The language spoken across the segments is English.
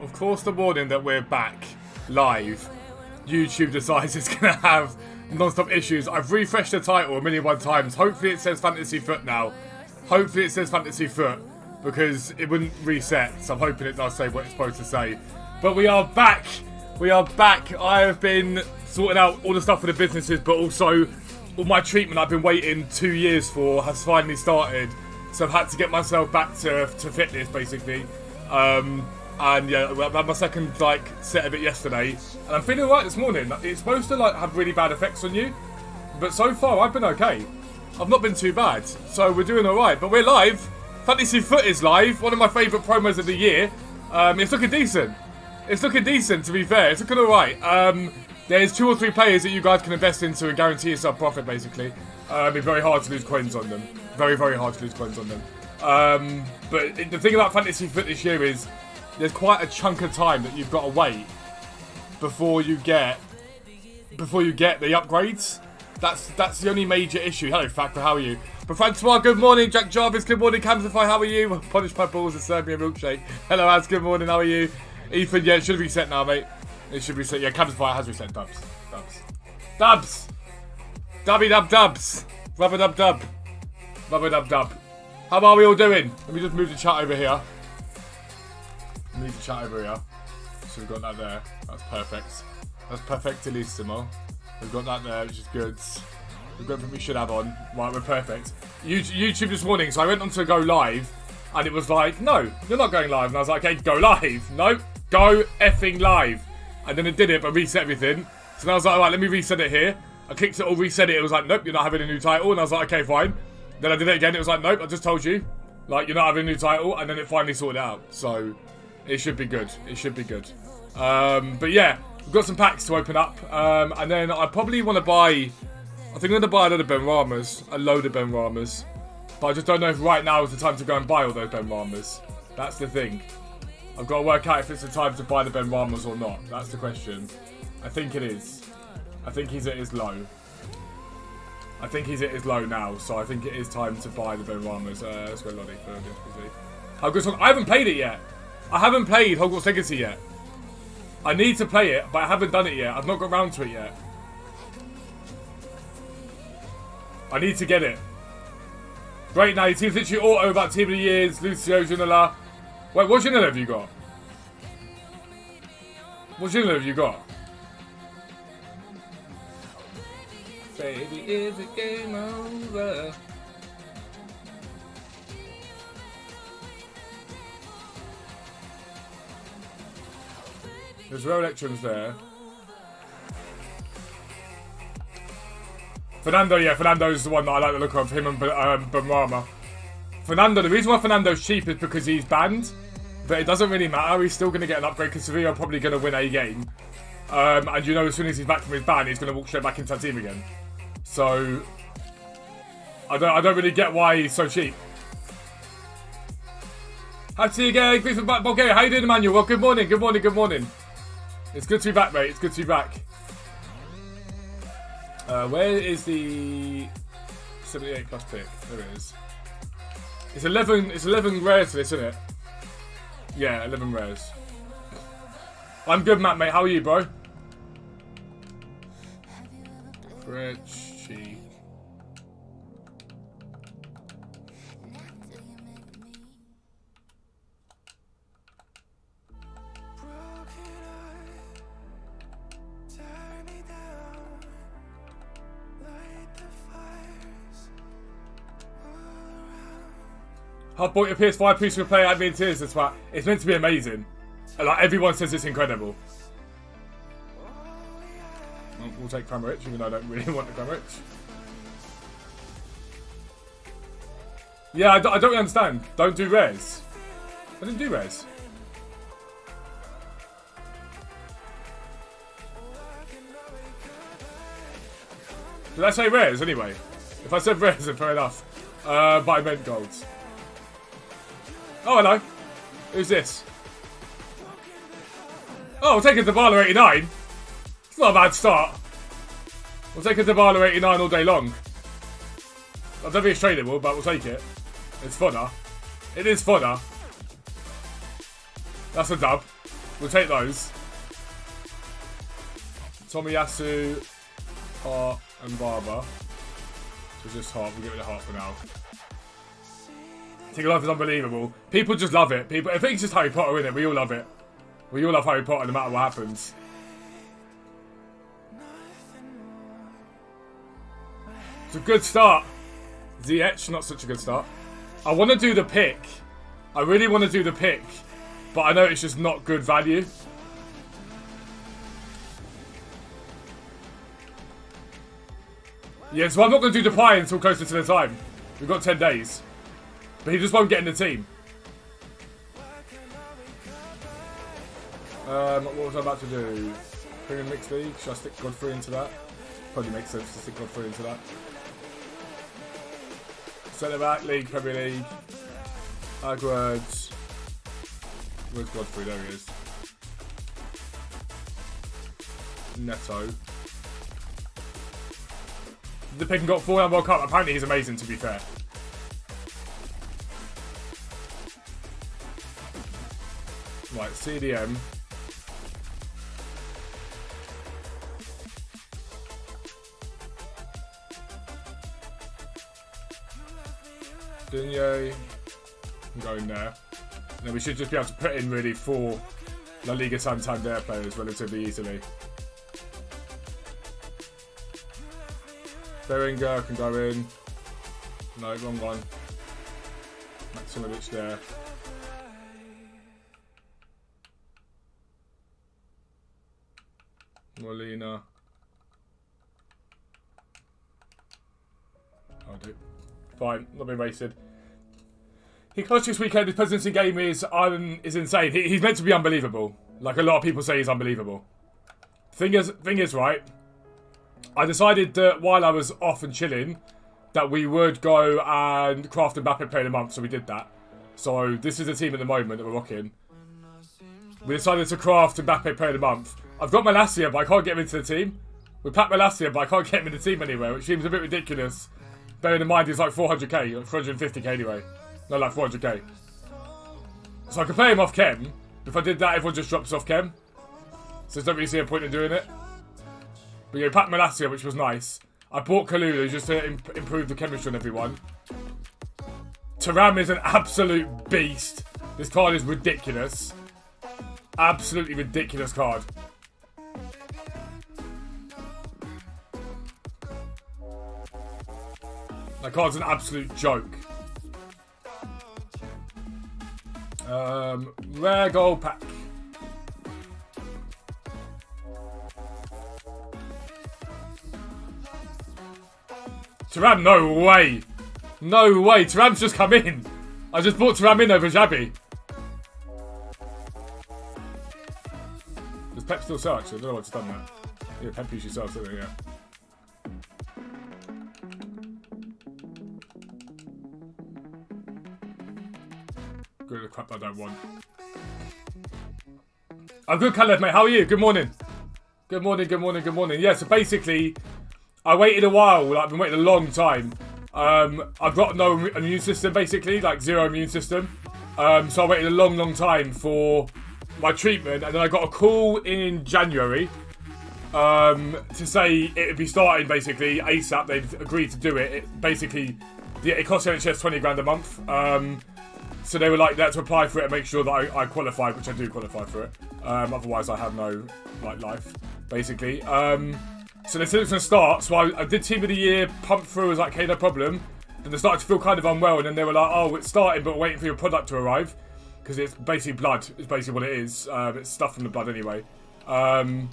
Of course, the morning that we're back live, YouTube decides it's going to have non-stop issues. I've refreshed the title a million times. Hopefully it says Fantasy Foot now. Hopefully it says Fantasy Foot, because it wouldn't reset. So I'm hoping it does say what it's supposed to say. But we are back. We are back. I have been sorting out all the stuff for the businesses, but also all my treatment I've been waiting 2 years for has finally started. So I've had to get myself back to fitness, basically. And yeah, I had my second set of it yesterday, and I'm feeling alright this morning. It's supposed to have really bad effects on you, but so far I've been okay. I've not been too bad, so we're doing alright. But we're live. Fantasy Foot is live. One of my favourite promos of the year. It's looking decent. It's looking decent, to be fair. It's looking alright. There's 2 or 3 players that you guys can invest into and guarantee yourself profit, basically. It's very hard to lose coins on them. Very, very hard to lose coins on them. But the thing about Fantasy Foot this year is there's quite a chunk of time that you've got to wait before you get the upgrades. That's the only major issue. Hello, Factor, how are you? But Francois, good morning. Jack Jarvis, good morning. Camsify, how are you? Polish my balls and Serbian milkshake. Hello, Az, good morning. How are you? Ethan, yeah, it should reset now, mate. It should reset. Yeah, Camsify has reset. Dubs. Dubby dub dubs. Rubber dub dub. Rubber dub dub. How are we all doing? Let me just move the chat over here. So we've got that there. That's perfect. That's perfectissimo. We've got that there, which is good. We've got everything we should have on. Right, we're perfect. YouTube this morning, so I went on to go live, and it was like, no, you're not going live. And I was like, okay, go live. No, go effing live. And then it did it, but reset everything. So then I was like, all right, let me reset it here. I clicked it or reset it. It was like, nope, you're not having a new title. And I was like, okay, fine. Then I did it again. It was like, nope, I just told you. You're not having a new title. And then it finally sorted it out. So it should be good. It should be good. But yeah, we've got some packs to open up. And then I probably want to buy... I think I'm going to buy a load of Benramas. But I just don't know if right now is the time to go and buy all those Benramas. That's the thing. I've got to work out if it's the time to buy the Benramas or not. That's the question. I think it is. I think he's at his low. I think he's at his low now, so I think it is time to buy the Benramas. Let's go Lottie for the SPC. I haven't played it yet. I haven't played Hogwarts Legacy yet. I need to play it, but I haven't done it yet. I've not got round to it yet. I need to get it. Great, now your team's literally auto about Team of the Years, Lucio, Ginola. Wait, what Ginola have you got? What Ginola have you got? Baby, is the game over? There's rare electrons there. Fernando, yeah, Fernando's the one that I like the look of, him and Benrahma. Fernando, the reason why Fernando's cheap is because he's banned, but it doesn't really matter, he's still going to get an upgrade because Sevilla are probably going to win a game. And you know, as soon as he's back from his ban, he's going to walk straight back into that team again. So, I don't really get why he's so cheap. Hi to you again, Grief from Bulgaria. How you doing, Emmanuel? Well, good morning. It's good to be back, mate. It's good to be back. Where is the 78 plus pick? There it is. It's 11 rares for this, isn't it? Yeah, 11 rares. I'm good, Matt, mate. How are you, bro? Spreadsheet. I bought your PS5 piece to play. I mean, it's meant to be amazing. Like everyone says, it's incredible. We'll take Kramaric, even though I don't really want the Kramaric. Yeah, I don't really understand. Don't do rares. I didn't do rares. Did I say rares anyway? If I said rares, then fair enough. But I meant golds. Oh, hello. Who's this? Oh, we'll take a Dybala 89. It's not a bad start. We'll take a Dybala 89 all day long. I don't think it's tradable, but we'll take it. It's fodder. It is fodder. That's a dub. We'll take those. Tomiyasu, Hart, and Barber. So just Hart. We'll get rid of Hart for now. Ticket Life is unbelievable. People just love it. People, I think it's just Harry Potter, isn't it? We all love it. We all love Harry Potter no matter what happens. It's a good start. ZH, not such a good start. I want to do the pick. I really want to do the pick. But I know it's just not good value. Yeah, so I'm not going to do Depay until closer to the time. We've got 10 days. But he just won't get in the team. What was I about to do? Premium Mixed League? Should I stick Godfrey into that? Probably makes sense to stick Godfrey into that. Centre back, League, Premier League. Agwards. Where's Godfrey? There he is. Neto. The pick and got 4 World Cup. Apparently he's amazing, to be fair. Right, CDM. Digne. Going there. And then we should just be able to put in really 4 La Liga Santander players relatively easily. Beringer can go in. No, wrong one. Maximovic there. Molina. I'll do. Fine, not been wasted. He coached this weekend. His presidency game is insane. He's meant to be unbelievable. Like a lot of people say, he's unbelievable. Thing is, right? I decided that while I was off and chilling, that we would go and craft Mbappe Player of the Month. So we did that. So this is the team at the moment that we're rocking. We decided to craft Mbappe Player of the Month. I've got Malacia, but I can't get him into the team. We packed Malacia, but I can't get him in the team anywhere, which seems a bit ridiculous. Bearing in mind he's like 400k, or 450k anyway. No, like 400k. So I could play him off Chem. If I did that, everyone just drops off Chem. So I don't really see a point in doing it. But yeah, packed Malacia, which was nice. I bought Kalulu just to improve the chemistry on everyone. Thuram is an absolute beast. This card is ridiculous. Absolutely ridiculous card. That card's an absolute joke. Rare gold pack. Thuram, no way. No way. Thuram's just come in. I just brought Thuram in over Xabi. Does Pep still sell, actually? I don't know what's done that. Yeah, Pep usually sells, doesn't it? Yeah. Good the crap I don't want. I'm good, Khaled, mate. How are you? Good morning. Good morning, good morning, good morning. Yeah, so basically, I waited a while. Like, I've been waiting a long time. I've got no immune system, basically. Like, 0 immune system. So I waited a long, long time for my treatment. And then I got a call in January to say it would be starting, basically, ASAP. They'd agreed to do it. It costs NHS 20 grand a month. So they were like, they had to apply for it and make sure that I qualified, which I do qualify for it. Otherwise, I have no life, basically. So they said it was going to start. So I did Team of the Year, pumped through, was like, okay, no problem. Then they started to feel kind of unwell, and then they were like, oh, it's starting, but we're waiting for your product to arrive. Because it's basically blood, is basically what it is. It's stuff from the blood anyway. And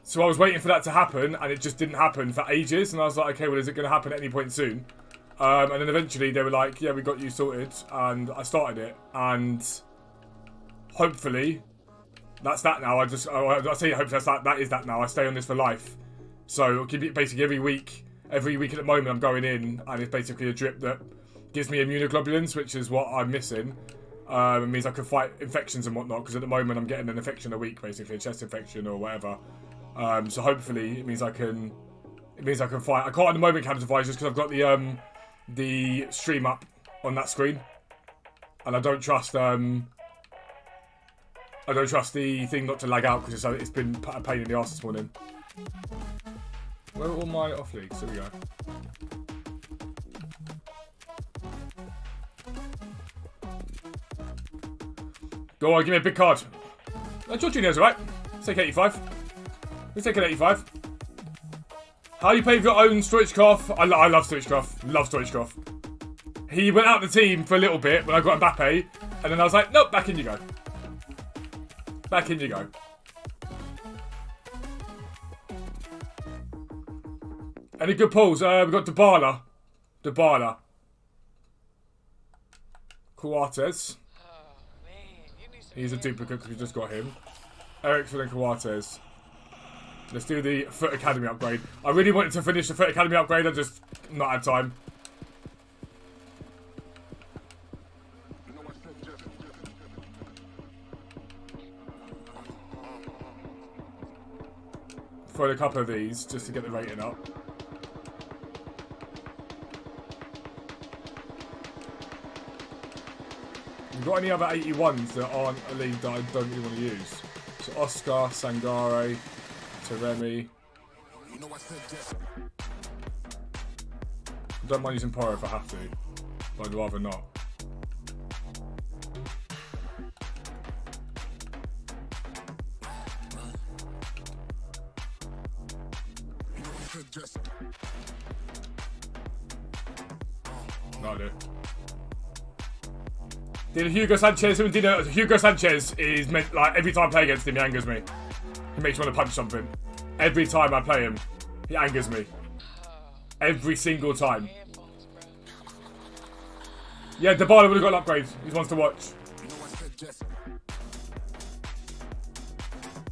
so I was waiting for that to happen, and it just didn't happen for ages. And I was like, okay, well, is it going to happen at any point soon? And then eventually they were like, yeah, we got you sorted. And I started it. And hopefully, that's that now. I say hopefully that's that. That is that now. I stay on this for life. So basically every week at the moment I'm going in, and it's basically a drip that gives me immunoglobulins, which is what I'm missing. It means I can fight infections and whatnot, because at the moment I'm getting an infection a week, basically a chest infection or whatever. So hopefully it means I can fight. I can't at the moment Camtify just because I've got the stream up on that screen, and I don't trust I don't trust the thing not to lag out because it's been a pain in the arse this morning. Where are all my off leagues? Here we go. Go on, give me a big card. Jorginho's alright. Let's take 85. Let's take an 85. How you play with your own Stoichkov? I love Stoichkov. Love Stoichkov. He went out the team for a little bit when I got Mbappe, and then I was like, nope, back in you go. Back in you go. Any good pulls? We've got Dybala. Coates. He's a duplicate because we just got him. Ericsson and Coates. Let's do the Foot Academy upgrade. I really wanted to finish the Foot Academy upgrade. I just not had time. Throw a couple of these just to get the rating up. You got any other 81s that aren't a league that I don't really want to use? So Oscar, Sangare, Taremi. I don't mind using Pyro if I have to, but I'd rather not. No, I do. Hugo Sanchez is meant, like, every time I play against him, he angers me. He makes me want to punch something. Every time I play him, he angers me. Every single time. Yeah, Dybala would have got an upgrade. He wants to watch.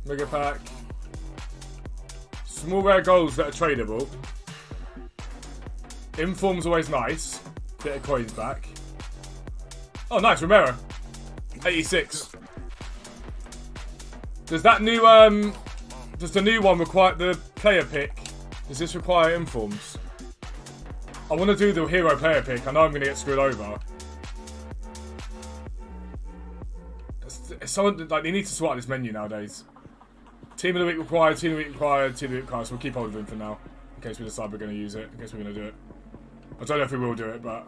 Mega pack. Small rare goals that are tradable. Inform's always nice. Bit of coins back. Oh, nice, Romero. 86. Does that new, does the new one require the player pick? Does this require informs? I want to do the hero player pick. I know I'm going to get screwed over. Someone, like, they need to sort out this menu nowadays. Team of the week required, team of the week required, team of the week required. So we'll keep hold of him for now. In case we decide we're going to use it. In case we're going to do it. I don't know if we will do it, but...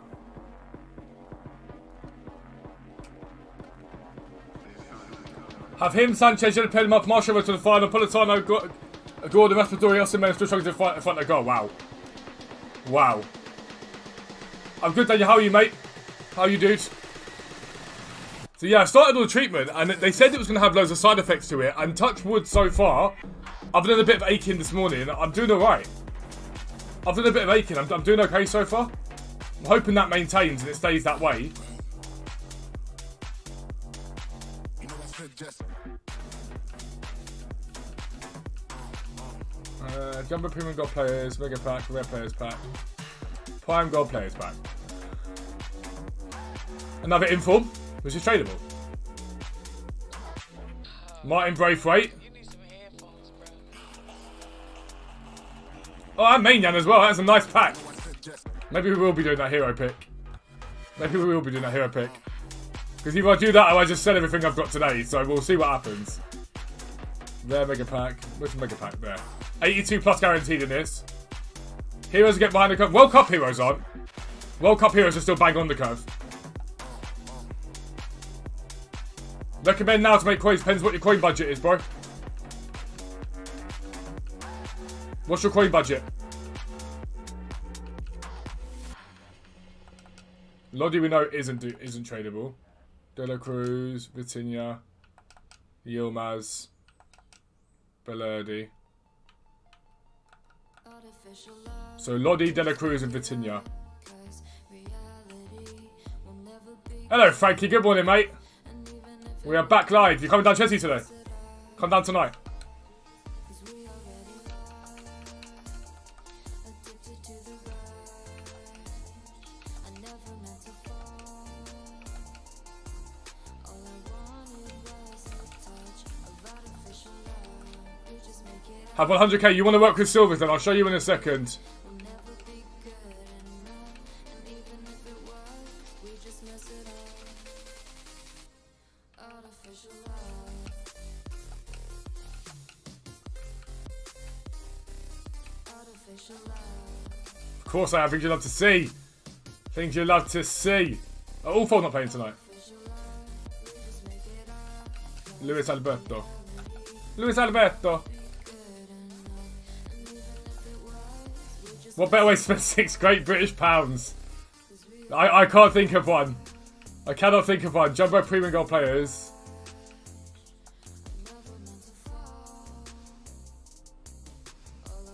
Have him, Sanchez, you played him up, Marshall over to the final, Politano, Gordon, Raspadori, Osimhen, still struggling to fight in front of goal. Wow. Wow. I'm good, Daniel. How are you, mate? How are you, dude? So yeah, I started all the treatment, and they said it was going to have loads of side effects to it, and touch wood so far, other than a bit of aching this morning, I'm doing alright. Other than a bit of aching, I'm doing okay so far. I'm hoping that maintains and it stays that way. Jumbo Premium Gold Players, Mega Pack, Rare Players Pack, Prime Gold Players Pack. Another Inform, which is tradable. Martin Braithwaite. Oh, and Maignan as well. That's a nice pack. Maybe we will be doing that hero pick. Maybe we will be doing that hero pick. Because if I do that, I just sell everything I've got today. So we'll see what happens. There, Mega Pack. Where's the Mega Pack? There. 82 plus guaranteed in this. Heroes get behind the curve. World Cup heroes aren't. World Cup heroes are still bang on the curve. Recommend now to make coins. Depends what your coin budget is, bro. What's your coin budget? Lodi we know isn't tradable. De La Cruz, Vitinha, Yilmaz, Bellardi. So Lodi, De La Cruz, and Vitinha. Hello, Frankie. Good morning, mate. We are back live. You coming down Chelsea today? Come down tonight. Have 100k. You want to work with Silvers then? I'll show you in a second. Of course I have. Things you love to see. Things you love to see. Oh, all four not playing tonight. Luis Alberto. Luis Alberto. What better way to spend 6 great British pounds? I can't think of one. I cannot think of one. Jumbo Premium Gold players.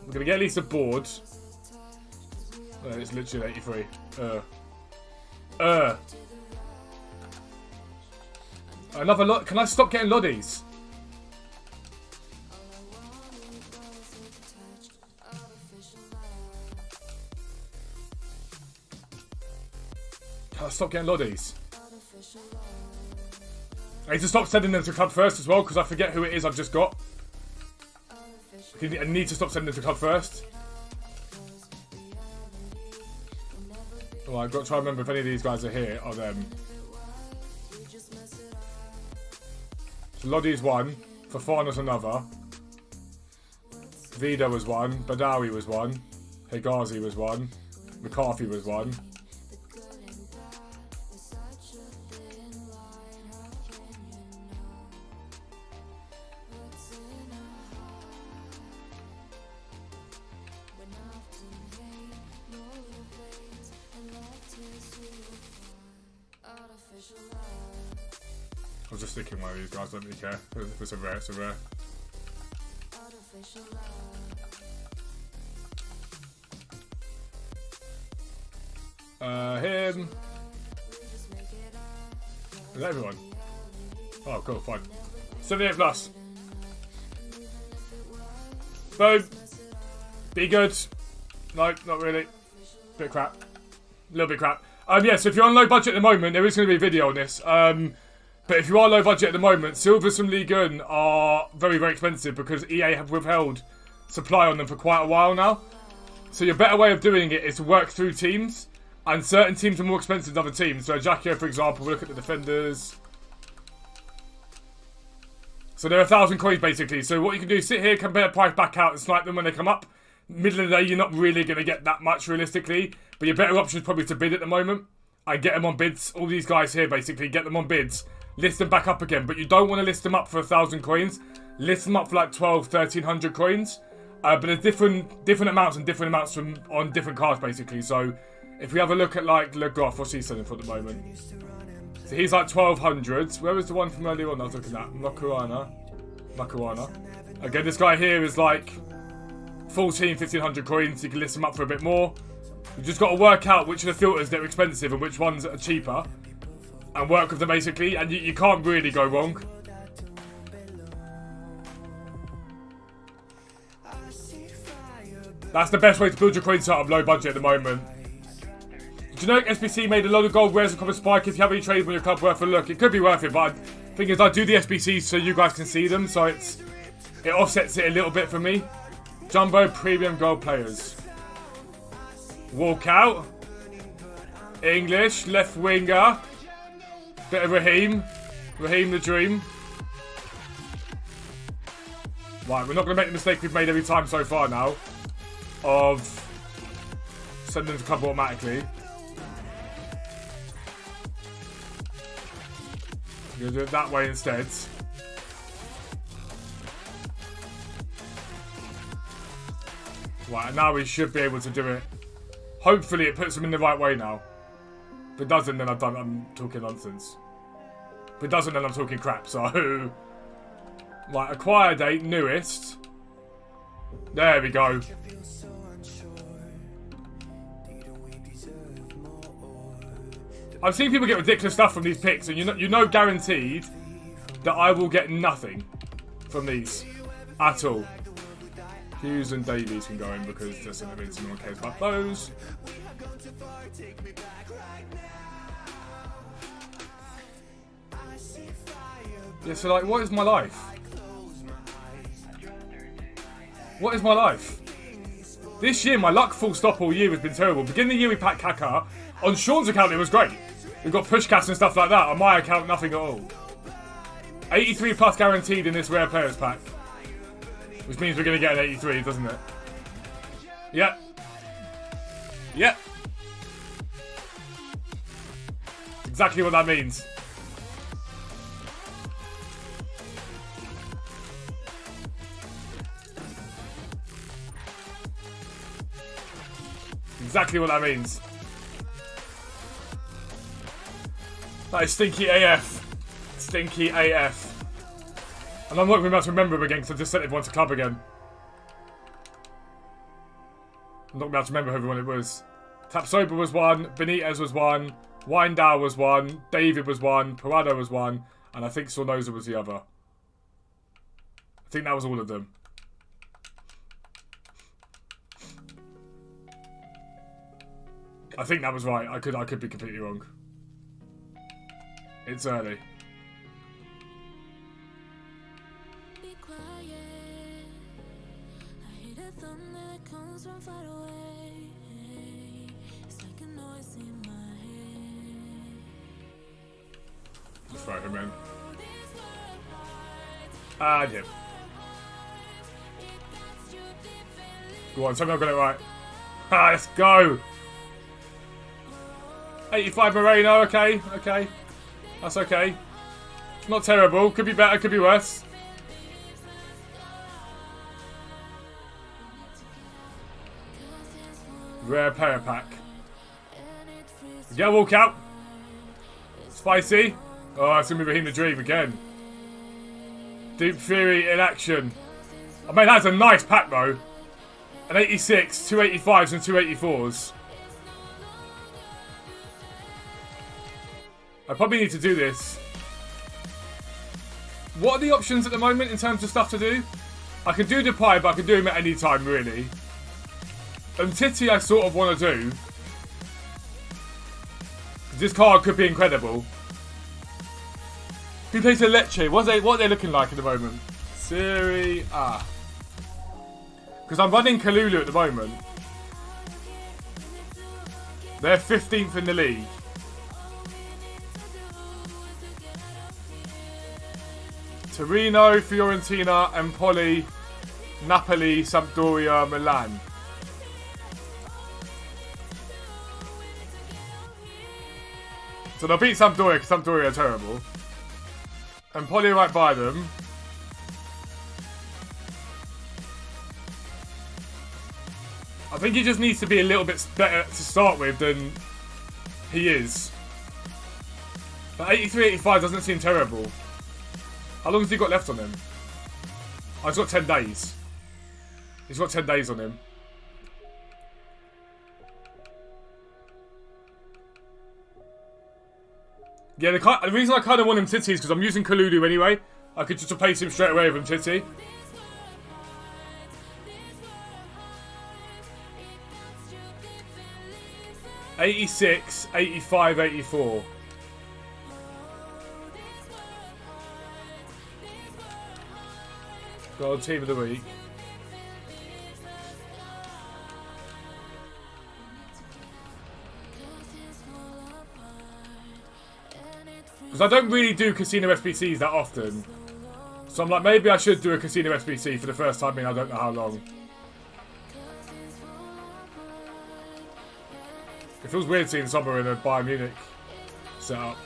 We're going to get at least a board. Oh, it's literally 83. Another lot. Can I stop getting Loddies? Can I stop getting Loddies? I need to stop sending them to club first as well because I forget who it is I've just got. I need to stop sending them to club first. Well, I've got to try and remember if any of these guys are here. Are them. So Lodi's one. Fafana's another. Vida was one. Badawi was one. Hegazi was one. McCarthy was one. I was just sticking one of these guys, don't really care. If it's a rare, it's a rare. Him. Is that everyone? Oh, cool, fine. 78 plus. Boom. Be good. No, not really. Bit crap. A little bit crap. Yeah, so if you're on low budget at the moment, there is going to be a video on this. But if you are low budget at the moment, silvers from Ligue 1 are very, very expensive because EA have withheld supply on them for quite a while now. So your better way of doing it is to work through teams. And certain teams are more expensive than other teams. So Jackie, for example, we'll look at the defenders. So they're 1,000 coins basically. So what you can do is sit here, compare price back out and snipe them when they come up. Middle of the day, you're not really going to get that much realistically. But your better option is probably to bid at the moment. And get them on bids. All these guys here basically, get them on bids. List them back up again. But you don't want to list them up for 1,000 coins. List them up for like 12, 1,300 coins. But there's different amounts and different amounts on different cards basically. So if we have a look at like Le Goff, what's he selling for at the moment? So he's like 1,200. Where was the one from earlier on I was looking at? Makuana. Again, this guy here is like 14, 1,500 coins. You can list them up for a bit more. You've just got to work out which of the filters that are expensive and which ones are cheaper. And work with them basically. And you can't really go wrong. That's the best way to build your coin setup low budget at the moment. Generic SBC made a lot of gold rares and common spike. If you have any trade on your club, worth a look. It could be worth it, but the thing is, I do the SBCs so you guys can see them, so it offsets it a little bit for me. Jumbo Premium Gold players. Walkout. English, left winger. Bit of Raheem. Raheem the Dream. Right, we're not going to make the mistake we've made every time so far now. Of sending them to club automatically. We're going to do it that way instead. Right, and now we should be able to do it. Hopefully it puts them in the right way now. If it doesn't, then I'm talking nonsense. If it doesn't, then I'm talking crap, so... Right, acquire date, newest. There we go. I've seen people get ridiculous stuff from these picks, and you know guaranteed that I will get nothing from these at all. Hughes and Davies can go in because there's something no one cares about those. Yeah, so like, what is my life? What is my life? This year, my luck full stop all year has been terrible. Beginning of the year, we packed Kaka. On Sean's account, it was great. We've got pushcats and stuff like that. On my account, nothing at all. 83 plus guaranteed in this rare players pack. Which means we're going to get an 83, doesn't it? Yep. Yep. Exactly what that means. Exactly what that means. That is stinky AF. Stinky AF. And I'm not going to be able to remember him again because I just sent everyone to club again. I'm not going to be able to remember who everyone it was. Tapsoba was one, Benitez was one, Window was one, David was one, Parado was one, and I think Sornosa was the other. I think that was all of them. I think that was right. I could be completely wrong. It's early. Be quiet. I hear the thunder that comes from far away. It's like a noise in my head. Just throw him in. And him. Go on, tell me I've got it right. Ah, let's go. 85 Moreno, okay, okay. That's okay. Not terrible. Could be better, could be worse. Rare player pack. Yeah, walk out. Spicy. Oh, it's going to be Raheem the Dream again. Deep Fury in action. I mean, that's a nice pack though. An 86, 285s and 284s. I probably need to do this. What are the options at the moment in terms of stuff to do? I can do Depay, but I can do him at any time, really. And Titty I sort of want to do. This card could be incredible. Who plays a Lecce? What are they looking like at the moment? Serie A. Because I'm running Kalulu at the moment. They're 15th in the league. Torino, Fiorentina, Empoli, Napoli, Sampdoria, Milan. So they'll beat Sampdoria because Sampdoria are terrible. Empoli are right by them. I think he just needs to be a little bit better to start with than he is. But 83, 85 doesn't seem terrible. How long has he got left on him? Oh, he's got 10 days. He's got 10 days on him. Yeah, the reason I kind of want him Titty is because I'm using Kalulu anyway. I could just replace him straight away with him Titty. '86, '85, '84. Go on, team of the week. Because I don't really do casino SBCs that often. So I'm like, maybe I should do a casino SBC for the first time in I don't know how long. It feels weird seeing Sommer in a Bayern Munich setup.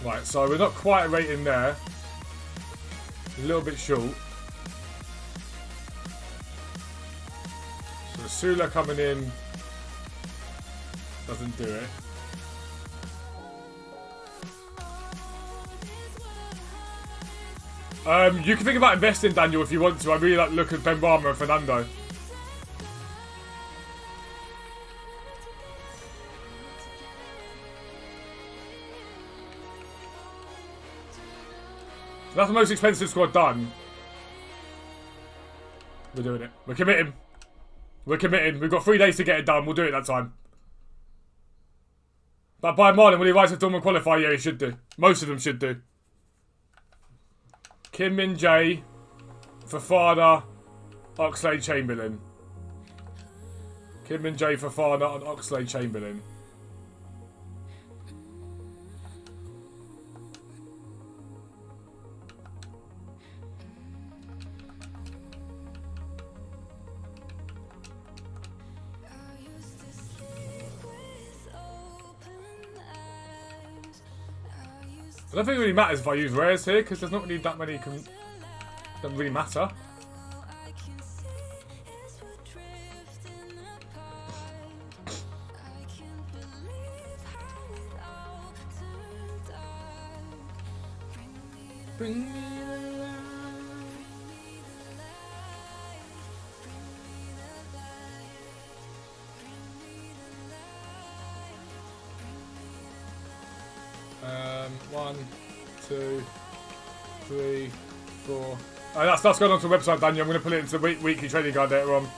Right, so we're not quite a rating there. A little bit short. So Sula coming in doesn't do it. You can think about investing, Daniel, if you want to. I really like the look of Ben Rama and Fernando. So that's the most expensive squad done. We're doing it. We're committing. We're committing. We've got 3 days to get it done. We'll do it that time. But by Marlon, will he rise to Dortmund qualify? Yeah, he should do. Most of them should do. Kim Min Jae, Fafana, Oxlade Chamberlain. Kim Min Jae, Fafana, and Oxlade Chamberlain. I don't think it really matters if I use rares here, because there's not really that many... Doesn't really matter. Bring me the light. One, two, three, four. Oh, that stuff's going onto the website, Daniel. I'm going to put it into the weekly trading guide later on.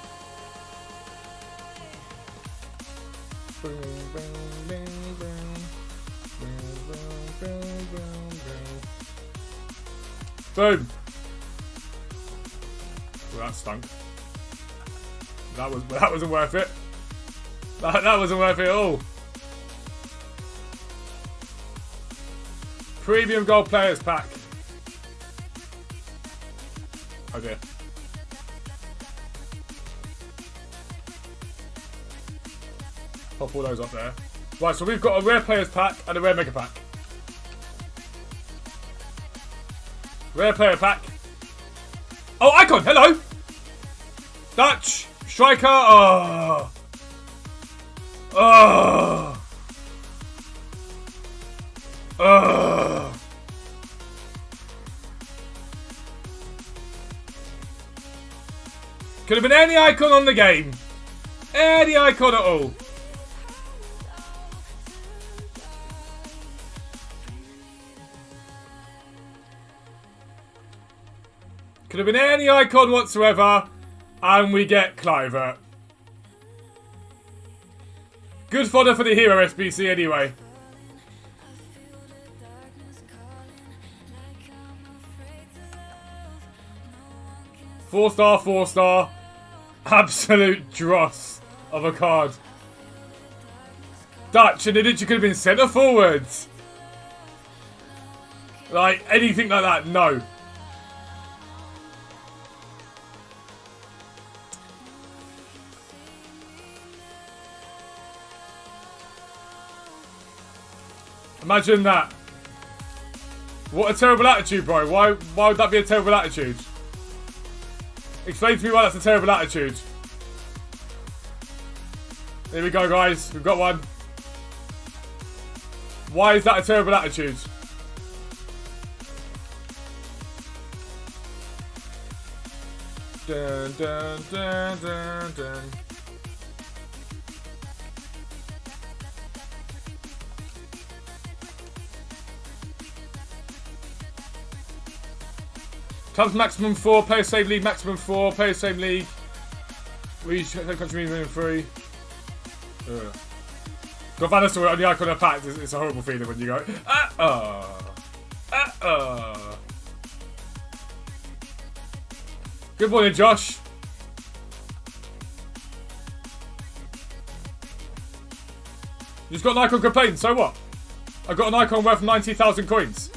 Boom. Well, that stunk. That wasn't worth it. That wasn't worth it at all. Premium Gold Players Pack. Oh dear. Pop all those up there. Right, so we've got a Rare Players Pack and a Rare Mega Pack. Rare Player Pack. Oh, Icon, hello! Dutch, Striker, oh! Oh! Oh! Could have been any icon on the game. Any icon at all. Could have been any icon whatsoever. And we get Clivert. Good fodder for the hero SBC anyway. Four star. Absolute dross of a card. Dutch, and it literally could have been centre forwards. Like, anything like that, no. Imagine that. What a terrible attitude, bro. Why would that be a terrible attitude? Explain to me why that's a terrible attitude. Here we go, guys. We've got one. Why is that a terrible attitude? Dun, dun, dun, dun, dun. Clubs maximum 4, player save league maximum 4, player save league. We country minimum 3. Got Vanister on the icon of pack. It's a horrible feeling when you go. Good morning, Josh. You just got an icon complaint, so what? I got an icon worth 90,000 coins.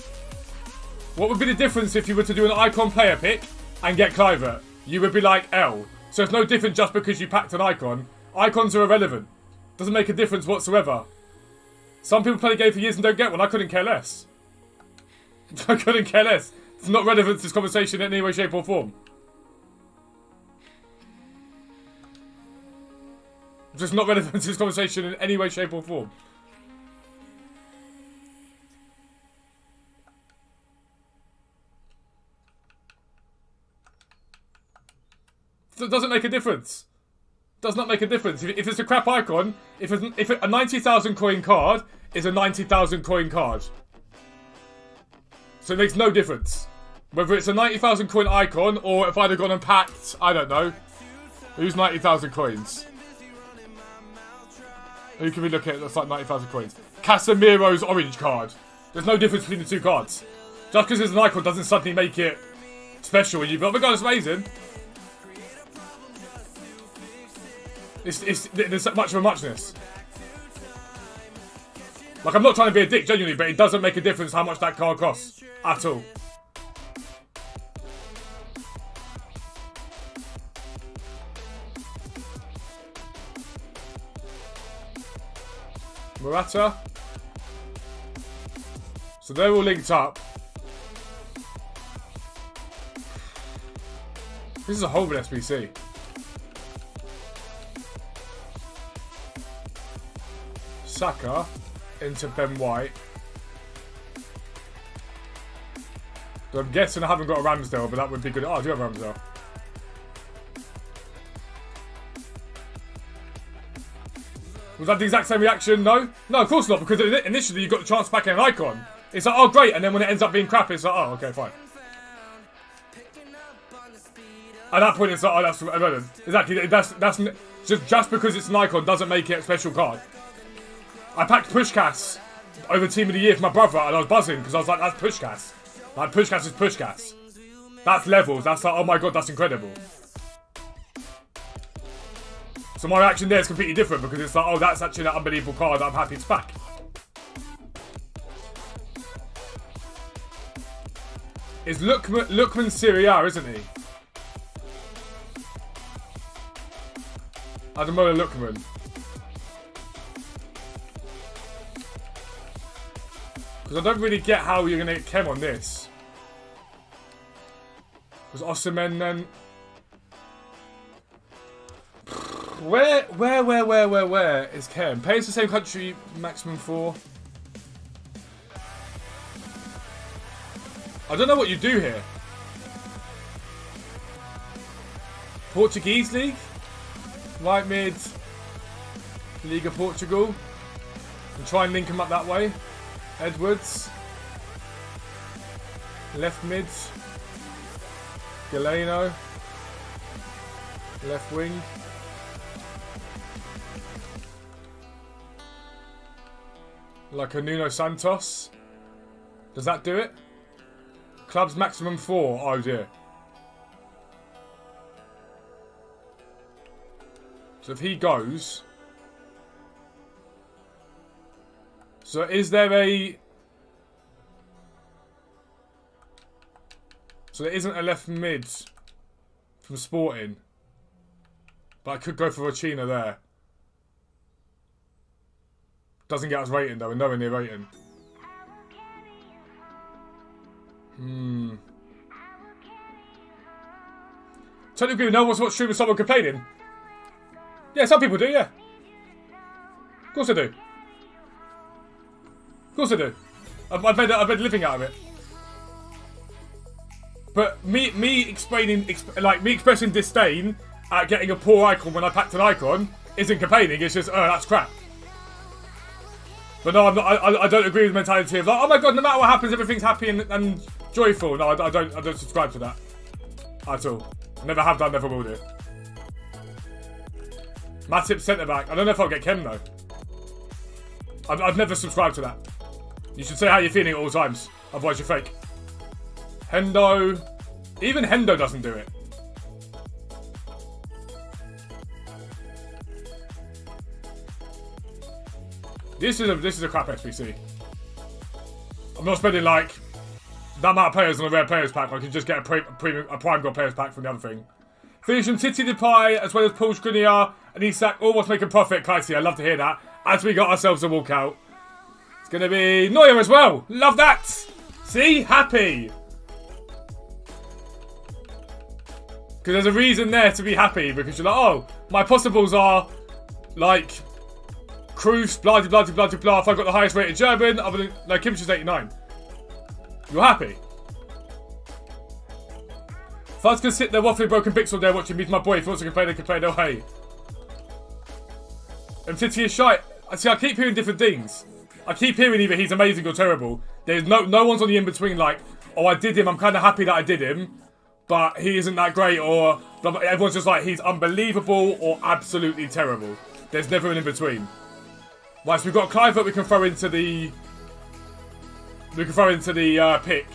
What would be the difference if you were to do an icon player pick and get Clivert? You would be like L. So it's no different just because you packed an icon. Icons are irrelevant. Doesn't make a difference whatsoever. Some people play the game for years and don't get one. I couldn't care less. I couldn't care less. It's not relevant to this conversation in any way, shape or form. It's just not relevant to this conversation in any way, shape or form. It doesn't make a difference. Does not make a difference. If it's a crap icon, if a 90,000 coin card is a 90,000 coin card. So it makes no difference. Whether it's a 90,000 coin icon or if I'd have gone and packed, I don't know. Who's 90,000 coins? Who can we look at that's like 90,000 coins? Casemiro's orange card. There's no difference between the two cards. Just because it's an icon doesn't suddenly make it special. And you've got, oh my god, it's amazing. There's much of a muchness. Like, I'm not trying to be a dick, genuinely, but it doesn't make a difference how much that card costs. At all. Murata. So So they're all linked up. This is a horrible SBC. Saka into Ben White. So I'm guessing I haven't got a Ramsdale, but that would be good. Oh, I do have Ramsdale. Was that the exact same reaction? No? No, of course not, because initially you got the chance back in an icon. It's like, oh great, and then when it ends up being crap, it's like, oh, okay, fine. At that point, it's like, oh, that's irrelevant. Exactly, that's just because it's an icon doesn't make it a special card. I packed Pushkas over Team of the Year for my brother, and I was buzzing, because I was like, that's Pushkas. Like, Pushkas is Pushkas. That's levels, that's like, oh my god, that's incredible. So my reaction there is completely different, because it's like, oh, that's actually an unbelievable card that I'm happy to back. Is Lookman Serie A, isn't he? Ademola Lookman. Because I don't really get how you're going to get Kem on this. Because Osimhen then... Where is Kem? Pays the same country, maximum 4. I don't know what you do here. Portuguese League? Right mid, Liga Portugal. And try and link him up that way. Edwards. Left mid. Galeno. Left wing. Like a Nuno Santos. Does that do it? Club's maximum 4. Oh dear. So if he goes... So is there a... So there isn't a left mid from Sporting. But I could go for Rochina there. Doesn't get us rating though, we're nowhere near rating. Totally agree with no one's watched stream with someone complaining. Yeah, some people do, yeah. Of course I do. Of course I do. I've made a living out of it. But me expressing disdain at getting a poor icon when I packed an icon isn't complaining, it's just, oh, that's crap. But no, I'm not, I don't agree with the mentality of like, oh my god, no matter what happens, everything's happy and joyful. No, I don't subscribe to that. At all. Never have done, never will do. Matip centre-back. I don't know if I'll get Kem though. I've never subscribed to that. You should say how you're feeling at all times. Otherwise you're fake. Hendo. Even Hendo doesn't do it. This is a crap SBC. I'm not spending like that amount of players on a rare players pack. I can just get a prime god players pack from the other thing. Finish from Titi Depay as well as Paul Skriniar and Isak almost making profit. Kaisi, I love to hear that. As we got ourselves a walkout. It's going to be Neuer as well. Love that. See? Happy. Because there's a reason there to be happy. Because you're like, oh, my possibles are like Cruz, blah, blah, blah, blah, blah. If I got the highest rated German, other than like Kimchi's is 89. You're happy. Fud's gonna sit there waffling broken pixel there watching me, my boy. If he wants to complain, they complain. No way. And City is shite. See, I keep hearing different things. I keep hearing either he's amazing or terrible. There's no one's on the in between. Like, oh, I did him. I'm kind of happy that I did him, but he isn't that great. Or everyone's just like he's unbelievable or absolutely terrible. There's never an in between. Right, so we've got Clive that we can throw into the pick.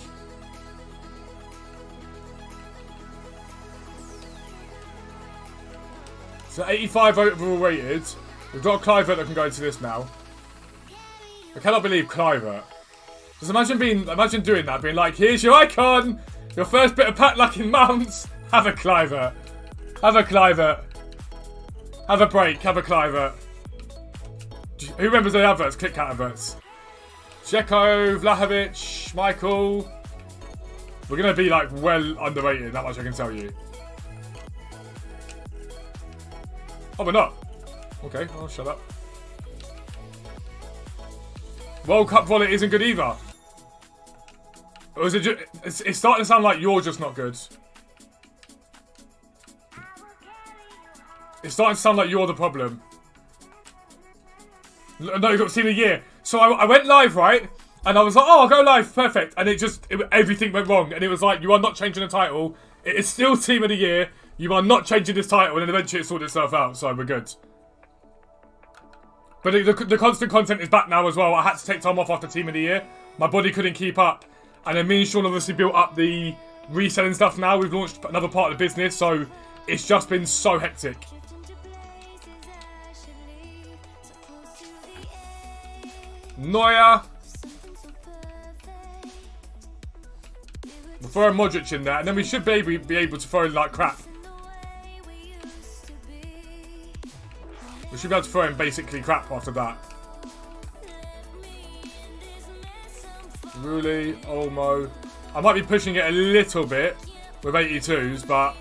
So 85 overall rated. We've got a Clivert that can go into this now. I cannot believe Clivert. Just imagine doing that, being like, here's your icon, your first bit of pack luck in months. Have a Clivert. Have a Clivert. Have a break. Have a Clivert. Who remembers the adverts? KitKat adverts. Dzeko, Vlahovic, Michael. We're going to be like well underrated, that much I can tell you. Oh, we're not. Okay, I'll shut up. World Cup wallet isn't good either. Or is it it's starting to sound like you're just not good. It's starting to sound like you're the problem. No, you got Team of the Year. So I went live, right? And I was like, oh, I'll go live, perfect. And everything went wrong. And it was like, you are not changing the title. It is still Team of the Year. You are not changing this title. And then eventually it sorted itself out. So we're good. But the constant content is back now as well. I had to take time off after Team of the Year. My body couldn't keep up. And then me and Sean obviously built up the reselling stuff now. We've launched another part of the business. So it's just been so hectic. Neuer. We'll throw a Modric in there. And then we should be able to throw in like crap. We should be able to throw in basically crap after that. Rulli, Olmo. I might be pushing it a little bit with 82s, but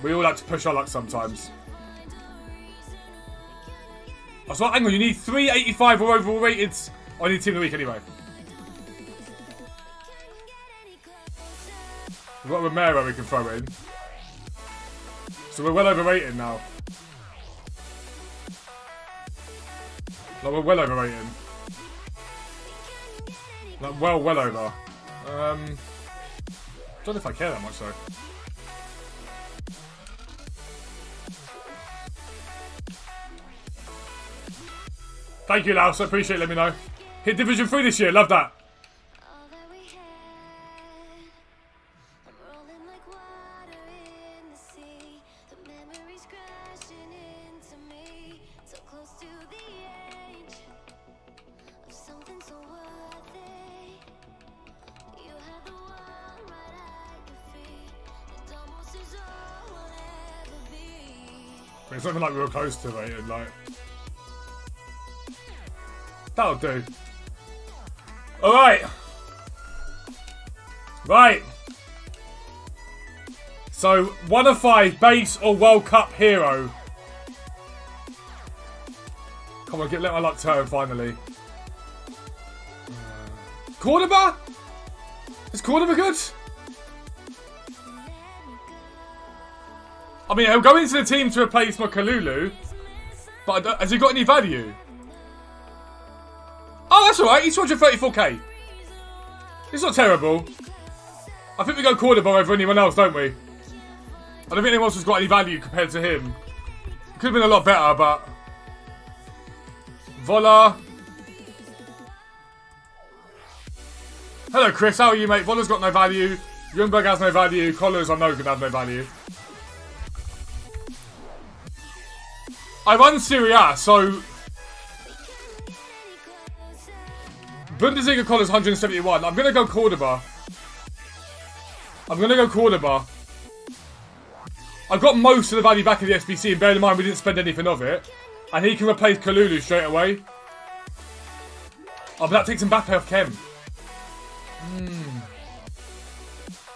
we all like to push our luck sometimes. Oh, so hang on, you need 3 85 or overall rated on your team of the week anyway. We've got Romero we can throw in. So we're well overrated now. Like, we're well overrated. Like, well over. Don't know if I care that much though. Thank you, Laos. I appreciate it. Let me know. Hit Division 3 this year. Love that. It's not even like we were close to it, like... That'll do. Alright! Right! So, 1 of 5, base or World Cup hero? Come on, let my luck turn finally. Cordoba? Is Cordoba good? I mean, he'll go into the team to replace my Kalulu, but has he got any value? Oh, that's alright. He's 234k. It's not terrible. I think we go Cordoba over anyone else, don't we? I don't think anyone else has got any value compared to him. It could have been a lot better, but... Vola. Hello, Chris. How are you, mate? Vola's got no value. Ljungberg has no value. Collars, I know, could have no value. I run Serie A, so... Bundesliga Collars 171. I'm going to go Cordoba. I've got most of the value back in the SBC, and bear in mind we didn't spend anything of it. And he can replace Kalulu straight away. Oh, but that takes Mbappe off Kem.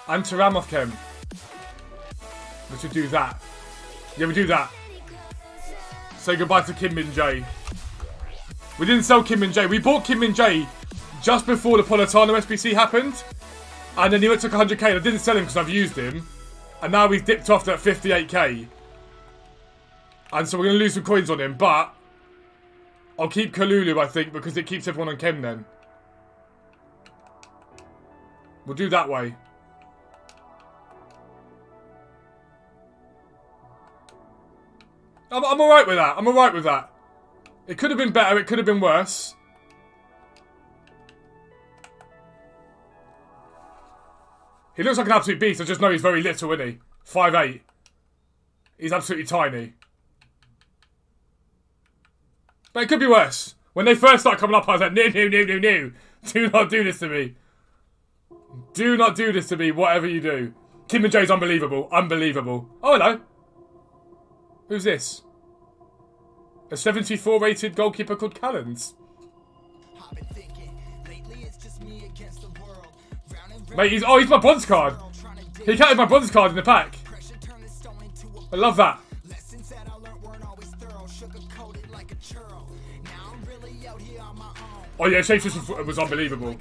And Thuram off Kem. We should do that. Yeah, we do that. Say goodbye to Kim Min Jae. We didn't sell Kim Min Jae. We bought Kim Min Jae just before the Politano SBC happened. And then he took 100k. I didn't sell him because I've used him. And now he's dipped off to 58k. And so we're going to lose some coins on him. But I'll keep Kalulu, I think, because it keeps everyone on Kem then. We'll do that way. I'm alright with that. It could have been better, it could have been worse. He looks like an absolute beast, I just know he's very little, isn't he? 5'8". He's absolutely tiny. But it could be worse. When they first started coming up, I was like, no. Do not do this to me. Do not do this to me, whatever you do. Kim and Jae's unbelievable. Oh, hello. Who's this? A 74 rated goalkeeper called Callens. Mate, he's my bronze card. He counted my bronze card in the pack. I love that. Oh yeah, Shapeshifter was unbelievable.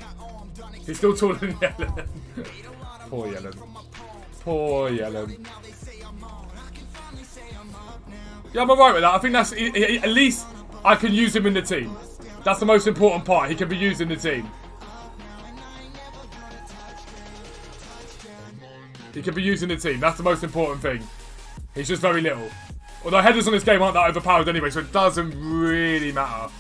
He's still taller than Yellen. Poor Yellen. Poor Yellen. Yeah, I'm alright with that. I think that's... at least I can use him in the team. That's the most important part. He can be used in the team. He can be used in the team. That's the most important thing. He's just very little. Although headers on this game aren't that overpowered anyway, so it doesn't really matter.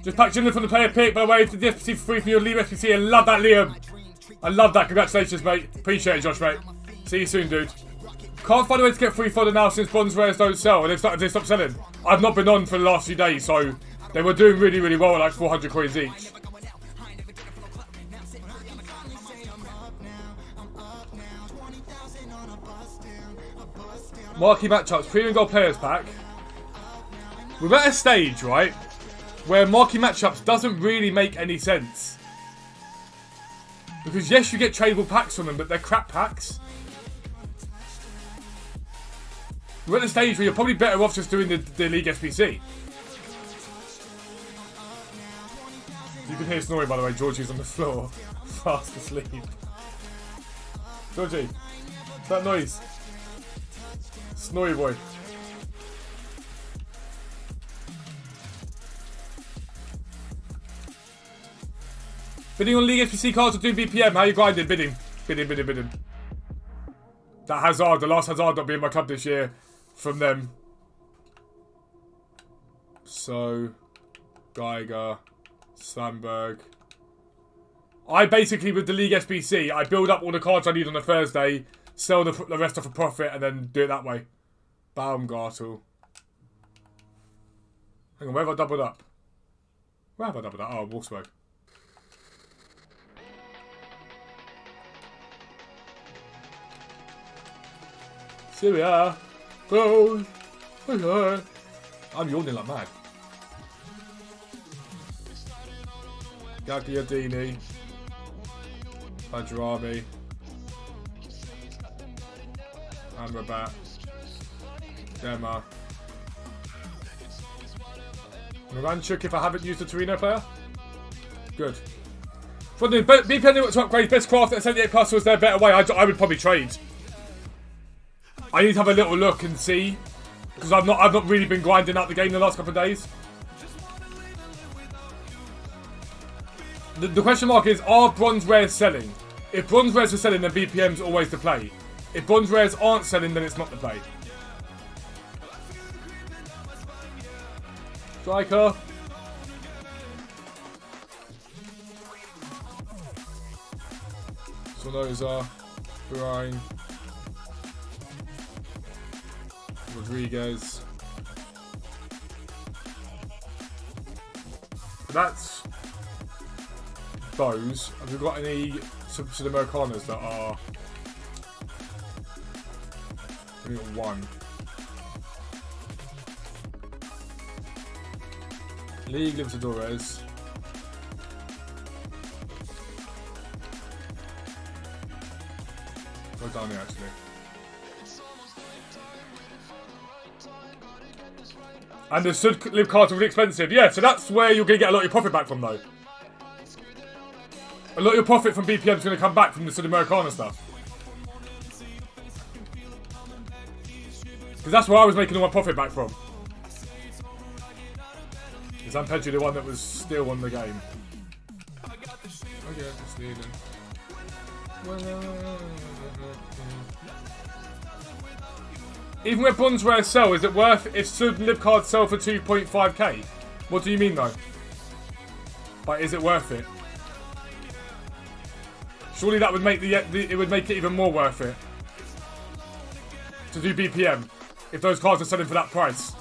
Just packed in from the player pick, by the way, to the SPC for free from your Liam SPC. I love that, Liam. I love that. Congratulations, mate. Appreciate it, Josh, mate. See you soon, dude. Can't find a way to get free fodder now since bronze rares don't sell, and they've stopped selling. I've not been on for the last few days, so they were doing really, really well at like 400 coins each. Marquee matchups, premium gold players pack. We're at a stage, right, where marquee matchups doesn't really make any sense. Because yes, you get tradable packs from them, but they're crap packs. We're at the stage where you're probably better off just doing the League SPC. You can hear snoring, by the way. Georgie's on the floor, fast asleep. Georgie, what's that noise? Snowy boy. Bidding on League SPC cards or doing BPM? How you grinding? Bidding. Bidding. That Hazard, the last Hazard not being in my club this year from them. So, Geiger, Sandberg. I basically, with the League SPC, I build up all the cards I need on a Thursday, sell the rest off a profit, and then do it that way. Baumgartel. Hang on, where have I doubled up? Where have I doubled up? Oh, Wolfsburg. Here we are. Oh, okay. I'm yawning like mad. Gagliardini. Badrami. Amrabat. Dema. Moranchuk if I haven't used a Torino player. Good. For the BPN to upgrade best craft at 78 plus, was there a better way? I would probably trade. I need to have a little look and see, because I've not really been grinding out the game the last couple of days. The question mark is, are bronze rares selling? If bronze rares are selling, then BPM's always the play. If bronze rares aren't selling, then it's not the play. Striker. Sonoza. Brian. Rodriguez. That's those. Have we got any Sud-Americanas that are... We've got one. League Libertadores. Well done, actually. And the Sud Live cards are really expensive. Yeah, so that's where you're going to get a lot of your profit back from, though. A lot of your profit from BPM is going to come back from the Sud-Americana stuff. Because that's where I was making all my profit back from. Is Ampedri the one that was still on the game? Okay, just stealing. Even where bronze rares sell, is it worth if certain live cards sell for 2.5k? What do you mean though? Like, is it worth it? Surely that would make it would make it even more worth it to do BPM if those cards are selling for that price.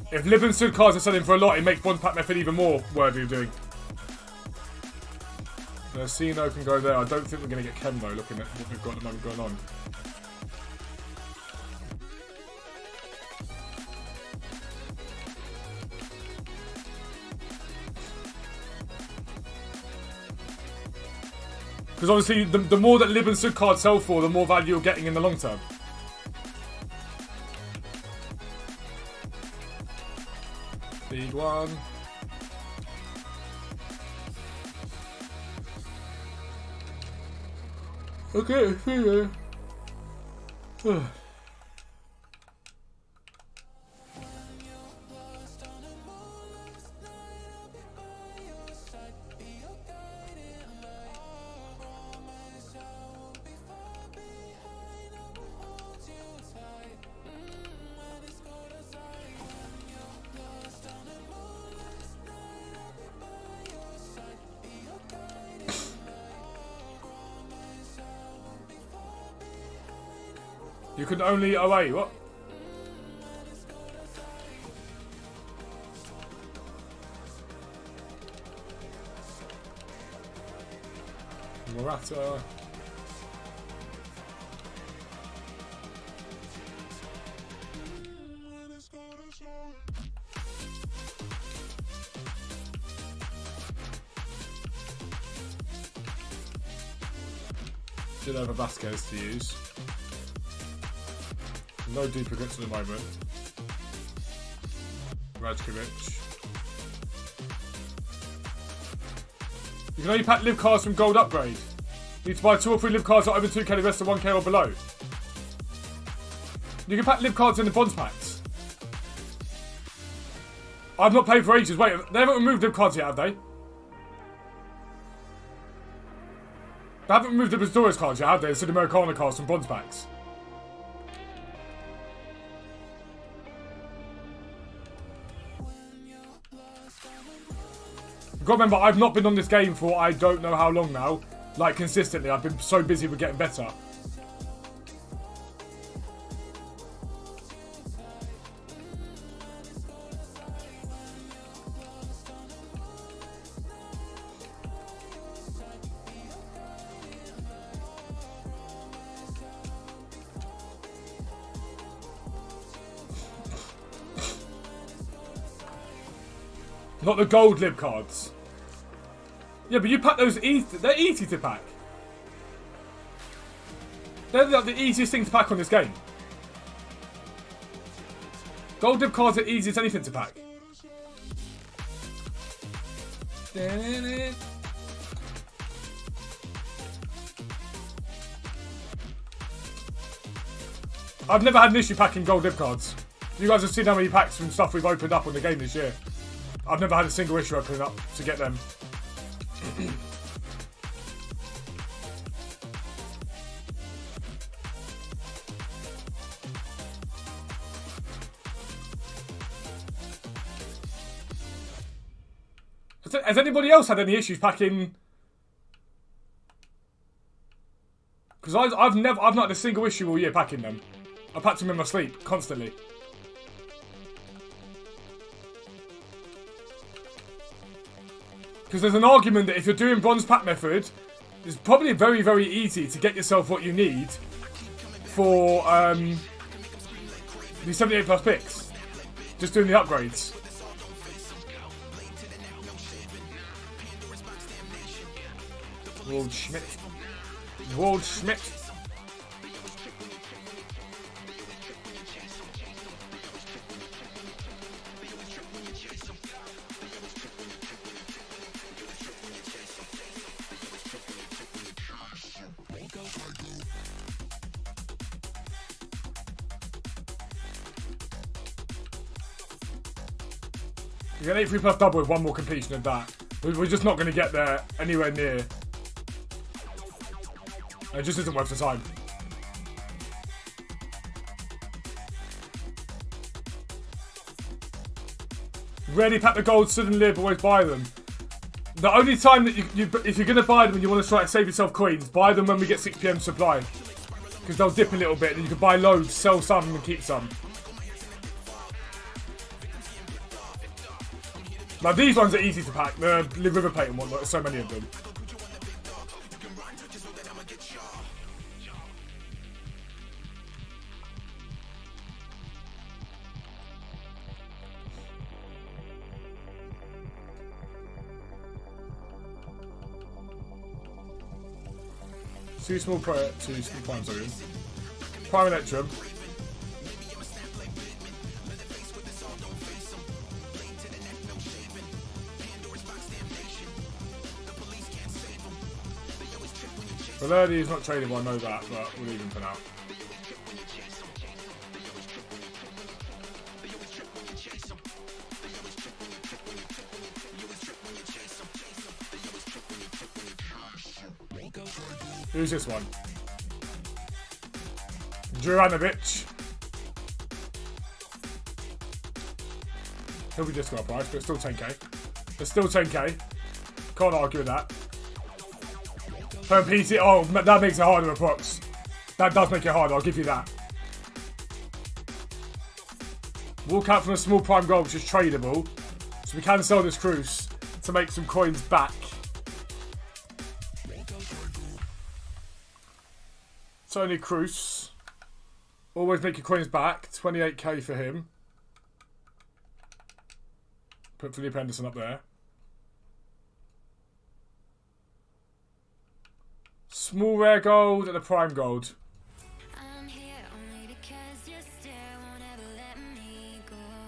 If Live and Sud cards are selling for a lot, it makes bronze pack method even more worthy of doing. The Cino can go there. I don't think we're going to get Ken though, looking at what we've got at the moment going on. Because obviously, the more that Live and Sud cards sell for, the more value you're getting in the long term. League One. Okay, here. You can only... Oh, wait, what? Morata. Did have a Vasquez to use. No duplicates at the moment. Rajkovic. You can only pack live cards from gold upgrade. You need to buy 2 or 3 live cards that are over 2k, the rest are 1k or below. You can pack live cards in the bronze packs. I've not paid for ages. Wait, they haven't removed live cards yet, have they? They haven't removed the Bastores cards yet, have they? The Sudamericana cards from bronze packs. You've got to remember, I've not been on this game for I don't know how long now. Like, consistently. I've been so busy with getting better. Not the gold lib cards. Yeah, but you pack those easy. They're easy to pack. They're like the easiest thing to pack on this game. Gold lib cards are easy as anything to pack. I've never had an issue packing gold lib cards. You guys have seen how many packs from stuff we've opened up on the game this year. I've never had a single issue opening up to get them. Has anybody else had any issues packing? Because I've not had a single issue all year packing them. I packed them in my sleep constantly. Because there's an argument that if you're doing bronze pack method, it's probably very, very easy to get yourself what you need for the 78 plus picks. Just doing the upgrades. Waldschmidt. Waldschmidt. You get an 83 plus double with one more completion of that. We're just not going to get there anywhere near. It just isn't worth the time. Rarely pack the gold, stood and live, always buy them. The only time that you if you're going to buy them and you want to try to save yourself coins, buy them when we get 6 PM supply. Because they'll dip a little bit and you can buy loads, sell some and keep some. Like these ones are easy to pack, the river plate and whatnot, there's so many of them. Two small primes, sorry. Prime Electrum. Valerde is not tradable, I know that, but we'll leave him for now. Who's this one? Juranovic. He'll be discount price, but it's still 10k. It's still 10k. Can't argue with that. Per PC, oh, that makes it harder with procs. That does make it harder, I'll give you that. Walk out from a small prime gold, which is tradable. So we can sell this Cruz to make some coins back. Tony Cruz. Always make your coins back. 28k for him. Put Philip Henderson up there. Small rare gold and a prime gold.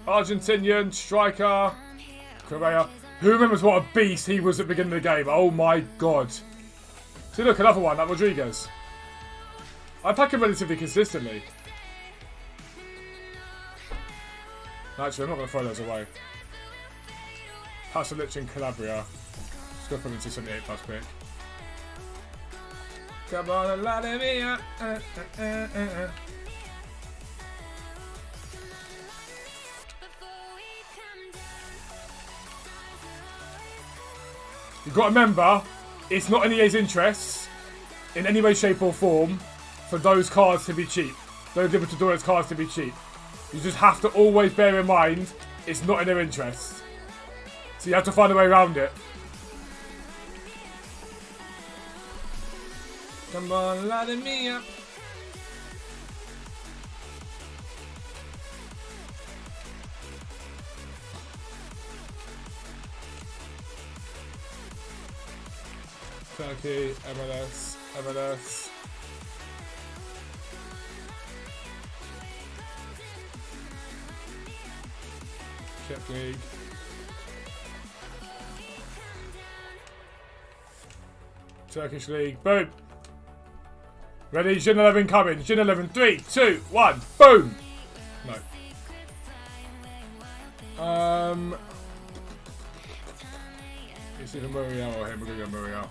Argentinian striker. Correa. Who remembers what a beast he was at the beginning of the game? Oh my god. See, look, another one, that Rodriguez. I pack him relatively consistently. Actually, I'm not going to throw those away. Pasalic in Calabria. Just go for him into 78 plus pick. Come on, la de mia. You've got to remember, it's not in EA's interests, in any way, shape or form, for those cards to be cheap. Those Libertadores cards to be cheap. You just have to always bear in mind, it's not in their interests. So you have to find a way around it. Come on, light me up. Turkey, MLS. Czech League. Turkish League. Boom. Ready? Jin 11 coming. Jin 11. 3, 2, 1. Boom. No. It's either Muriel or him. We're going to go Muriel.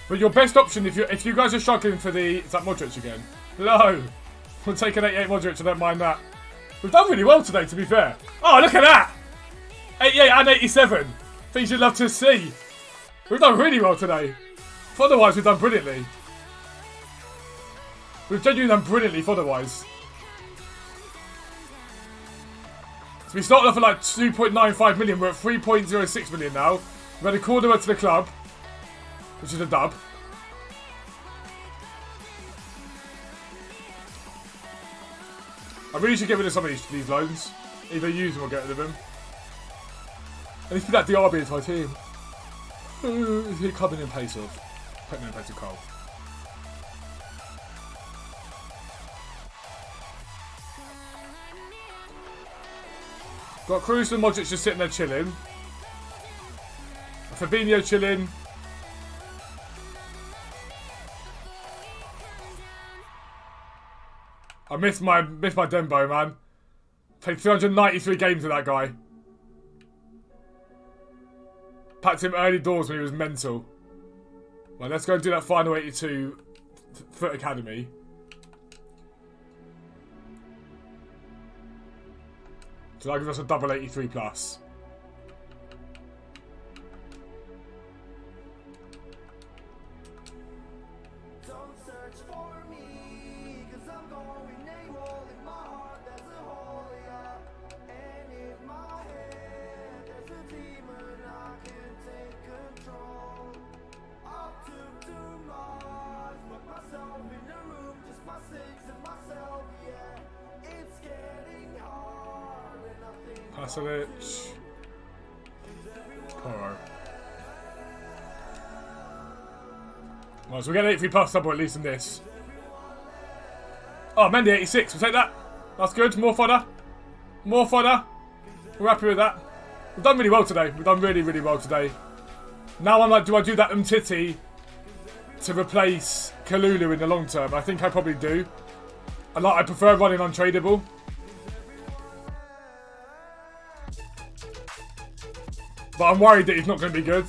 But your best option, if you guys are struggling for the... Is that Modric again? Hello! We'll take an 88 Modric, I don't mind that. We've done really well today, to be fair. Oh, look at that! 88 and 87. Things you'd love to see. We've done really well today. Otherwise, we've done brilliantly. We've genuinely done brilliantly otherwise. So we started off at like 2.95 million. We're at 3.06 million now. We've had a corner to the club, which is a dub. I really should get rid of some of these loans. Either use them or get rid of them. At least put that DRB into my team. Is he coming in place of? Put him in place of Cole. Got Cruz and Modric just sitting there chilling. Fabinho chilling. I missed my Dembo, man. Played 393 games with that guy. Packed him early doors when he was mental. Well, let's go and do that final 82 Foot Academy. So that'll give us a double 83 plus. Pasalic. Poro. Well, so we get an 83 plus double at least in this. Oh, Mendy 86. We'll take that. That's good. More fodder. More fodder. We're happy with that. We've done really well today. We've done really, really well today. Now I'm like, do I do that Umtiti to replace Kalulu in the long term? I think I probably do. I prefer running untradeable. But I'm worried that he's not going to be good.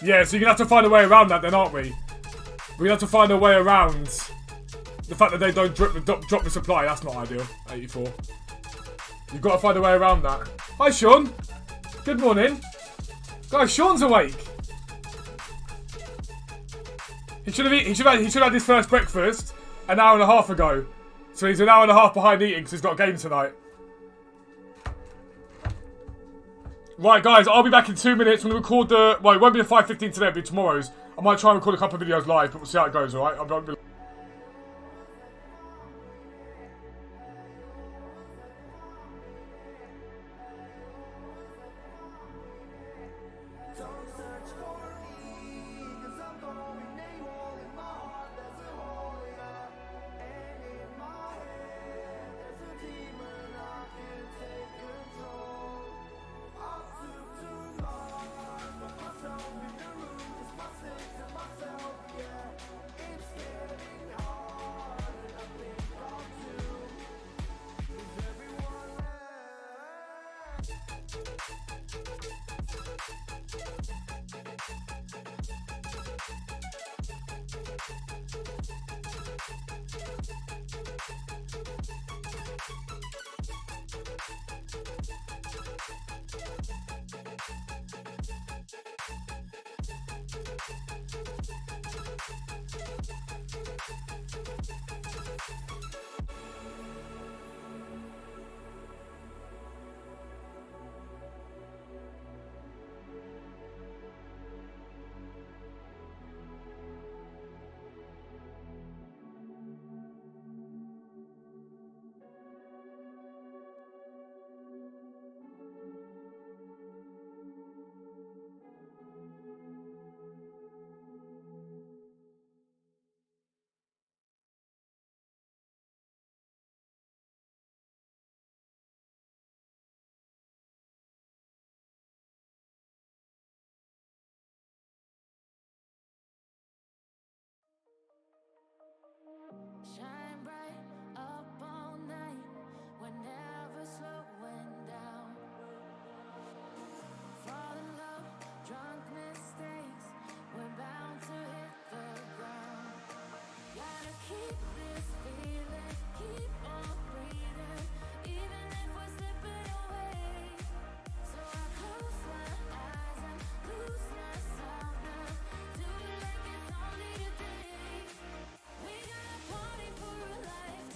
Yeah, so you're going to have to find a way around that then, aren't we? We're going to have to find a way around the fact that they don't drop the supply. That's not ideal. 84. You've got to find a way around that. Hi, Sean. Good morning. Guys, Sean's awake. He should have had his first breakfast an hour and a half ago. So he's an hour and a half behind eating because he's got a game tonight. Right, guys, I'll be back in 2 minutes. I'm going to record the... Well, it won't be a 5:15 today, it'll be tomorrow's. I might try and record a couple of videos live, but we'll see how it goes, alright? Shine bright up all night, we're never slowing down. Fall in love, drunk mistakes, we're bound to hit the ground. Gotta keep this feeling, keep on breathing, even if we're slipping away. So I close my eyes and lose myself now, do it like it's only a day. We got a party for a lifetime.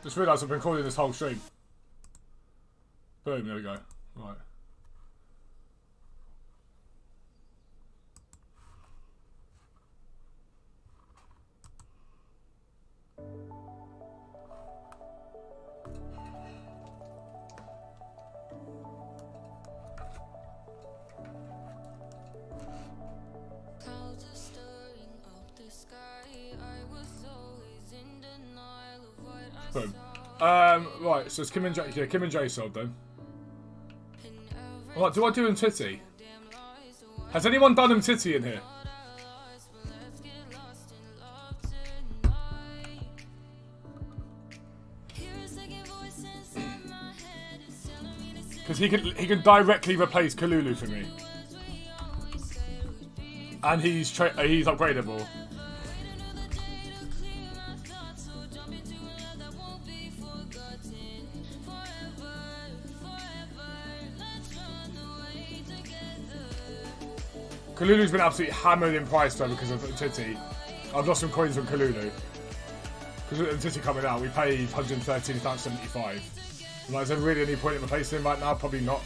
Just realised I've been recording this whole stream. Boom, there we go. Right. Boom. Right, so it's Kim and J. Yeah, Kim and J sold then. What do I do in Titty? Has anyone done in Titty in here? Because he can directly replace Kalulu for me, and he's upgradable. Kalulu's been absolutely hammered in price though because of Titty. I've lost some coins on Kalulu. Because of Titty coming out, we paid 113.75. Like, is there really any point in replacing him right now? Probably not.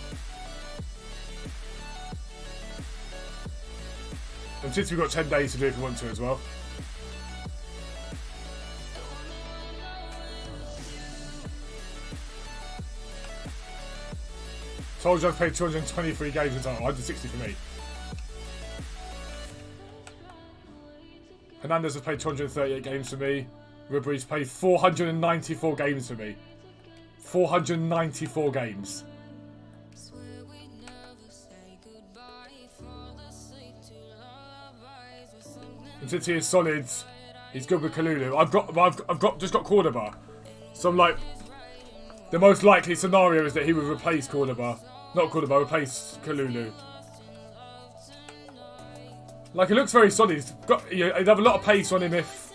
And Titty, we've got 10 days to do if we want to as well. Told you I've played 223 games in total, 160 for me. Hernandez has played 238 games for me. Ribery's played 494 games for me. 494 games. And since he is solid, he's good with Kalulu. I've just got Cordoba. So I'm like, the most likely scenario is that he would replace Cordoba. Not Cordoba, replace Kalulu. Like, it looks very solid. He's got, he'd have a lot of pace on him if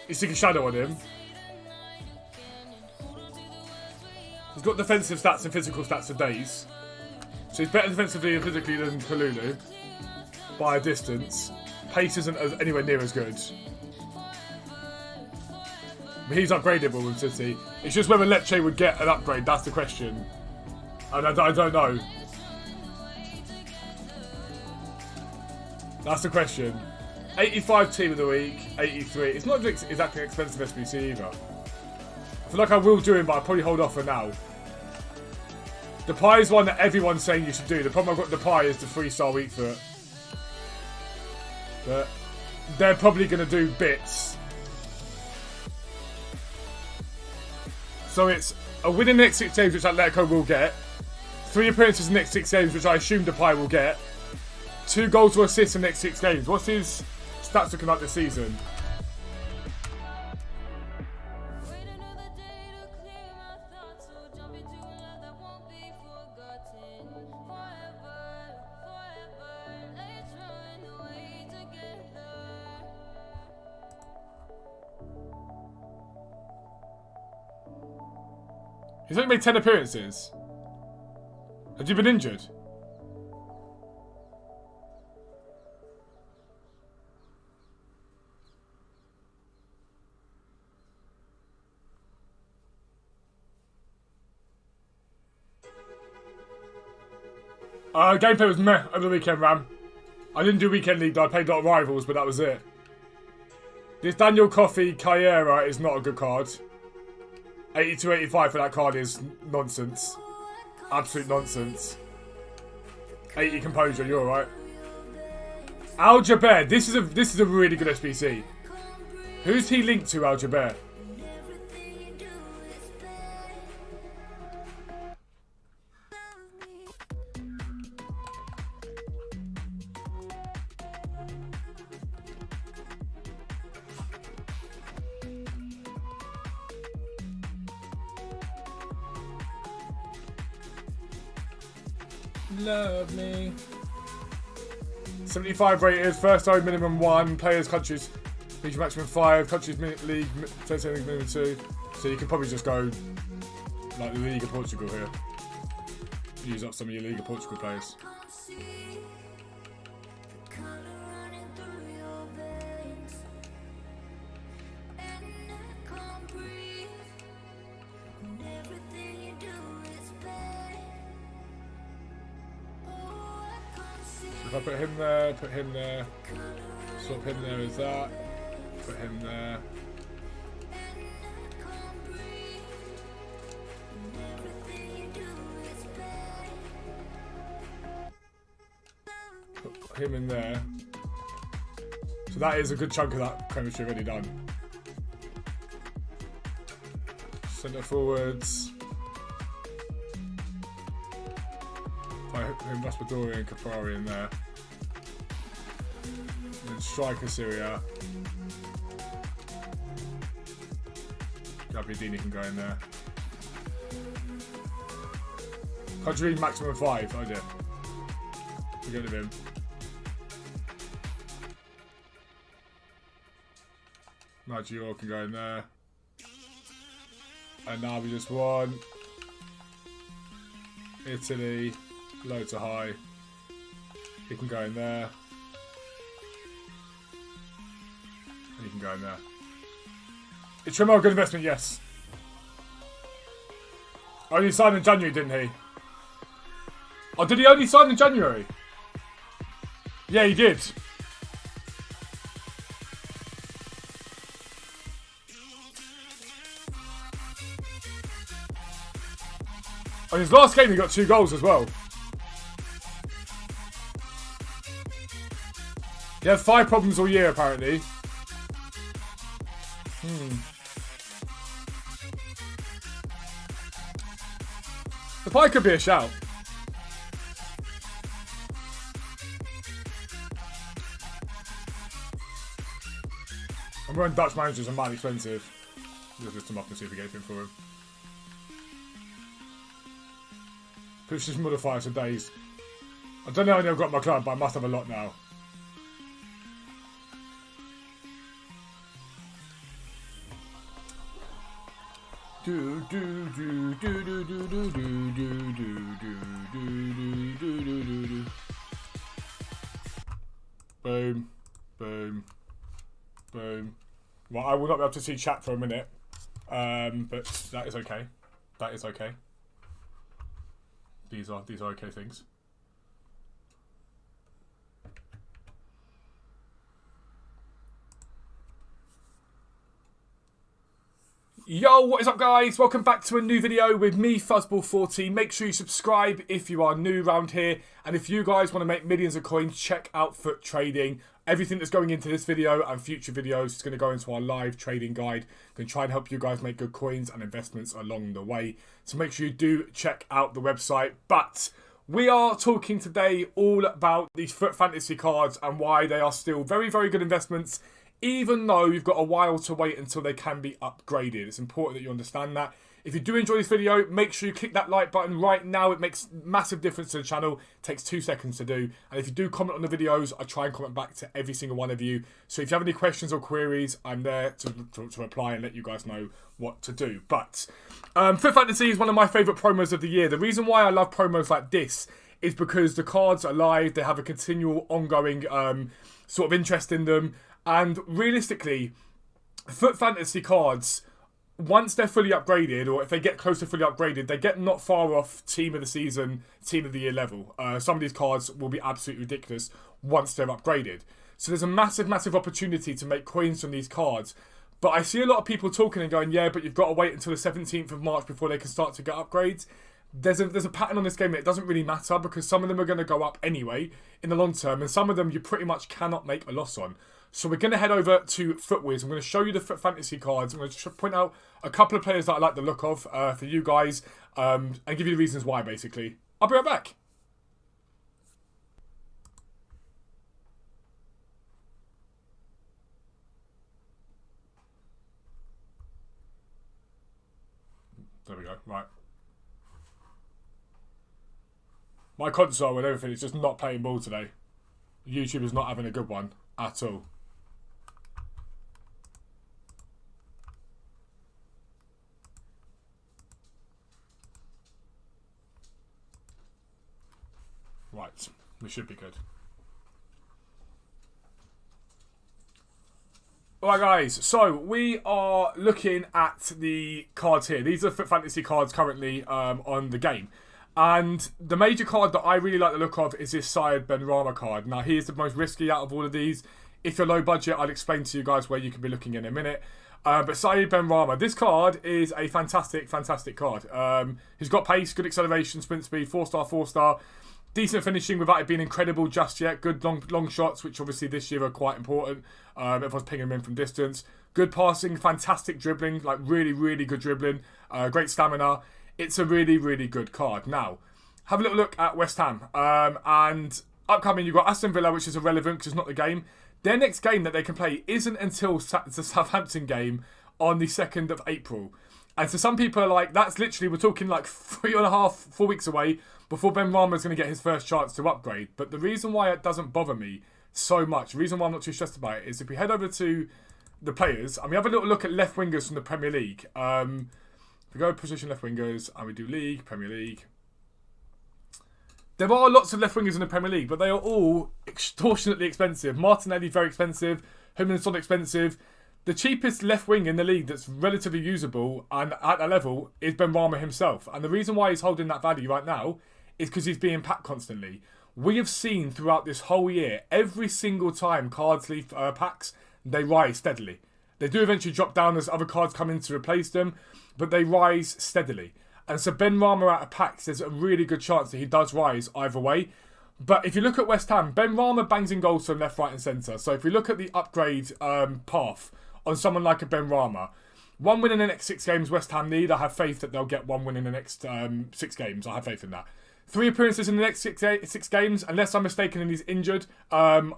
he's taking shadow on him. He's got defensive stats and physical stats for days. So he's better defensively and physically than Kalulu by a distance. Pace isn't anywhere near as good. But he's upgradable with City. It's just whether Lecce would get an upgrade, that's the question. And I don't know. That's the question. 85 team of the week, 83. It's not exactly expensive SBC either. I feel like I will do him, but I'll probably hold off for now. Depay is one that everyone's saying you should do. The problem I've got with Depay is the 3-star weak foot. But they're probably going to do bits. So it's a win in the next 6 games, which Atletico will get. 3 appearances in the next 6 games, which I assume Depay will get. 2 goals or assists in the next 6 games. What's his stats looking like this season? He's only made 10 appearances. Has he been injured? Gameplay was meh over the weekend, Ram. I didn't do weekend league though, I played a lot of rivals, but that was it. This Daniel Coffey Carrera is not a good card. 82-85 for that card is nonsense. Absolute nonsense. 80 composure, you're alright. Al Jaber, this is a really good SBC. Who's he linked to, Al Jaber? Love me. 75 rated, first time minimum 1, players, countries, league maximum 5, countries league, minimum 2. So you can probably just go like the League of Portugal here. Use up some of your League of Portugal players. If I put him there, swap him there as that, put him there. Put him in there. So that is a good chunk of that chemistry already done. Centre forwards. I put Raspadori and Kapari in there. And then striker Syria. Gabbiadini can go in there. Conjuring maximum 5. Oh dear. Get rid of him. Maggio can go in there. And now we just want Italy, low to high. He can go in there. And he can go in there. Is Tremor a good investment? Yes. Oh, he signed in January, didn't he? Oh, did he only sign in January? Yeah, he did. On his last game, he got 2 goals as well. He had 5 problems all year, apparently. The pie could be a shout. I'm running Dutch managers are mighty expensive. Let's lift him up and see if we get anything for him. Push his modifiers for days. I don't know how many I've got in my club, but I must have a lot now. Boom, boom, boom. Well, I will not be able to see chat for a minute, but that is okay. That is okay. These are okay things. Yo, what is up guys? Welcome back to a new video with me, FUZZBALL40. Make sure you subscribe if you are new around here. And if you guys want to make millions of coins, check out Foot Trading. Everything that's going into this video and future videos is going to go into our live trading guide. I'm going to try and help you guys make good coins and investments along the way. So make sure you do check out the website. But we are talking today all about these Foot Fantasy cards and why they are still very, very good investments, even though you've got a while to wait until they can be upgraded. It's important that you understand that. If you do enjoy this video, make sure you click that like button right now. It makes massive difference to the channel. It takes 2 seconds to do. And if you do comment on the videos, I try and comment back to every single one of you. So if you have any questions or queries, I'm there to reply and let you guys know what to do. But Foot Fantasy is one of my favourite promos of the year. The reason why I love promos like this is because the cards are live. They have a continual, ongoing sort of interest in them. And realistically, Foot Fantasy cards, once they're fully upgraded, or if they get close to fully upgraded, they get not far off Team of the Season, Team of the Year level. Some of these cards will be absolutely ridiculous once they're upgraded. So there's a massive, massive opportunity to make coins from these cards. But I see a lot of people talking and going, yeah, but you've got to wait until the 17th of March before they can start to get upgrades. There's a pattern on this game that it doesn't really matter because some of them are going to go up anyway in the long term, and some of them you pretty much cannot make a loss on. So we're going to head over to FUTWIZ. I'm going to show you the Foot Fantasy cards. I'm going to point out a couple of players that I like the look of for you guys and give you the reasons why, basically. I'll be right back. There we go. Right. My console and everything is just not playing ball today. YouTube is not having a good one at all. Right, we should be good. Alright guys, so we are looking at the cards here. These are Foot Fantasy cards currently on the game. And the major card that I really like the look of is this Syed Benrahma card. Now, he is the most risky out of all of these. If you're low budget, I'll explain to you guys where you can be looking in a minute. But Syed Benrahma, this card is a fantastic, fantastic card. He's got pace, good acceleration, sprint speed, 4-star, 4-star. Decent finishing without it being incredible just yet. Good long shots, which obviously this year are quite important. Everyone's pinging him in from distance. Good passing, fantastic dribbling, like really, really good dribbling. Great stamina. It's a really, really good card. Now, have a little look at West Ham. And upcoming, you've got Aston Villa, which is irrelevant because it's not the game. Their next game that they can play isn't until the Southampton game on the 2nd of April. And so some people are like, that's literally, we're talking like 3.5, 4 weeks away before Benrahma is going to get his first chance to upgrade. But the reason why it doesn't bother me so much, the reason why I'm not too stressed about it, is if we head over to the players and we have a little look at left wingers from the Premier League. If we go position left wingers and we do League, Premier League. There are lots of left wingers in the Premier League, but they are all extortionately expensive. Martinelli, very expensive. Huminson, expensive. The cheapest left wing in the league that's relatively usable and at that level is Benrahma himself. And the reason why he's holding that value right now is because he's being packed constantly. We have seen throughout this whole year, every single time cards leave packs, they rise steadily. They do eventually drop down as other cards come in to replace them, but they rise steadily. And so Benrahma out of packs, there's a really good chance that he does rise either way. But if you look at West Ham, Benrahma bangs in goals from left, right and centre. So if we look at the upgrade path on someone like a Benrahma, 1 win in the next 6 games West Ham need. I have faith that they'll get 1 win in the next 6 games. I have faith in that. 3 appearances in the next 6 games, unless I'm mistaken and he's injured.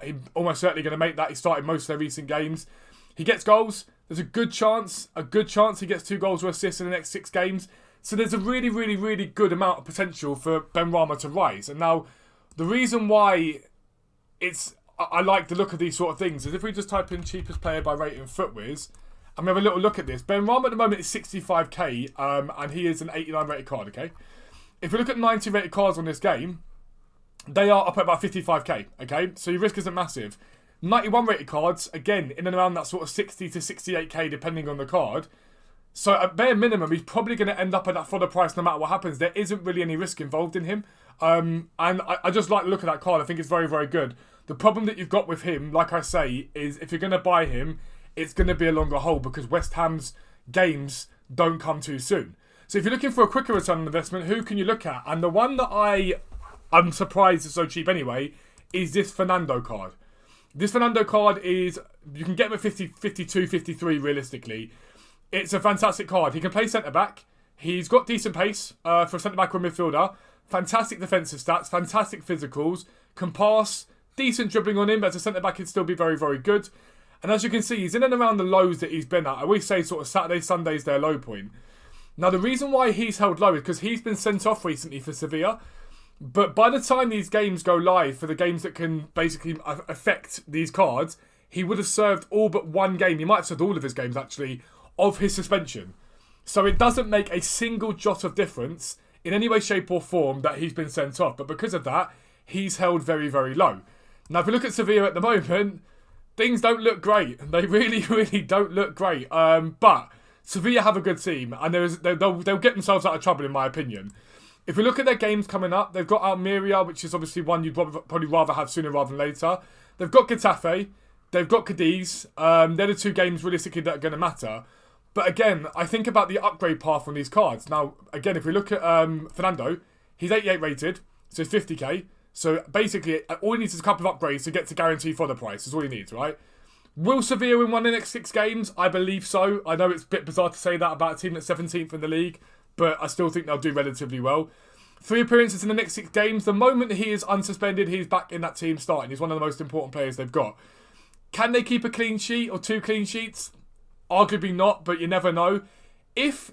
He's almost certainly going to make that. He started most of their recent games. He gets goals. There's a good chance he gets 2 goals or assists in the next 6 games. So there's a really, really, really good amount of potential for Benrahma to rise. And now, the reason why I like the look of these sort of things is if we just type in cheapest player by rating FUTWIZ, and we have a little look at this. Benrahma at the moment is 65k, and he is an 89 rated card, okay? If we look at 90 rated cards on this game, they are up at about 55k, okay? So your risk isn't massive. 91 rated cards, again, in and around that sort of 60 to 68k depending on the card. So at bare minimum, he's probably going to end up at that fodder price no matter what happens. There isn't really any risk involved in him. And I just like the look at that card. I think it's very, very good. The problem that you've got with him, like I say, is if you're going to buy him, it's going to be a longer hold because West Ham's games don't come too soon. So if you're looking for a quicker return on investment, who can you look at? And the one that I'm surprised is so cheap anyway, is this Fernando card. This Fernando card is, you can get him at 50, 52, 53 realistically. It's a fantastic card. He can play centre-back. He's got decent pace for a centre-back or midfielder. Fantastic defensive stats. Fantastic physicals. Can pass. Decent dribbling on him. But as a centre-back, he'd still be very, very good. And as you can see, he's in and around the lows that he's been at. I always say sort of Saturday, Sunday's their low point. Now, the reason why he's held low is because he's been sent off recently for Sevilla. But by the time these games go live, for the games that can basically affect these cards, he would have served all but one game. He might have served all of his games, actually, of his suspension. So it doesn't make a single jot of difference in any way, shape or form that he's been sent off. But because of that, he's held very, very low. Now, if we look at Sevilla at the moment, things don't look great. They really, really don't look great. But Sevilla have a good team, and they'll get themselves out of trouble, in my opinion. If we look at their games coming up, they've got Almeria, which is obviously one you'd probably rather have sooner rather than later. They've got Getafe. They've got Cadiz. They're the 2 games realistically that are going to matter. But again, I think about the upgrade path on these cards. Now, again, if we look at Fernando, he's 88 rated, so he's 50k. So basically, all he needs is a couple of upgrades to get to guarantee fodder price. That's all he needs, right? Will Sevilla win 1 in the next 6 games? I believe so. I know it's a bit bizarre to say that about a team that's 17th in the league, but I still think they'll do relatively well. 3 appearances in the next 6 games. The moment he is unsuspended, he's back in that team starting. He's one of the most important players they've got. Can they keep a clean sheet or 2 clean sheets? Arguably not, but you never know. If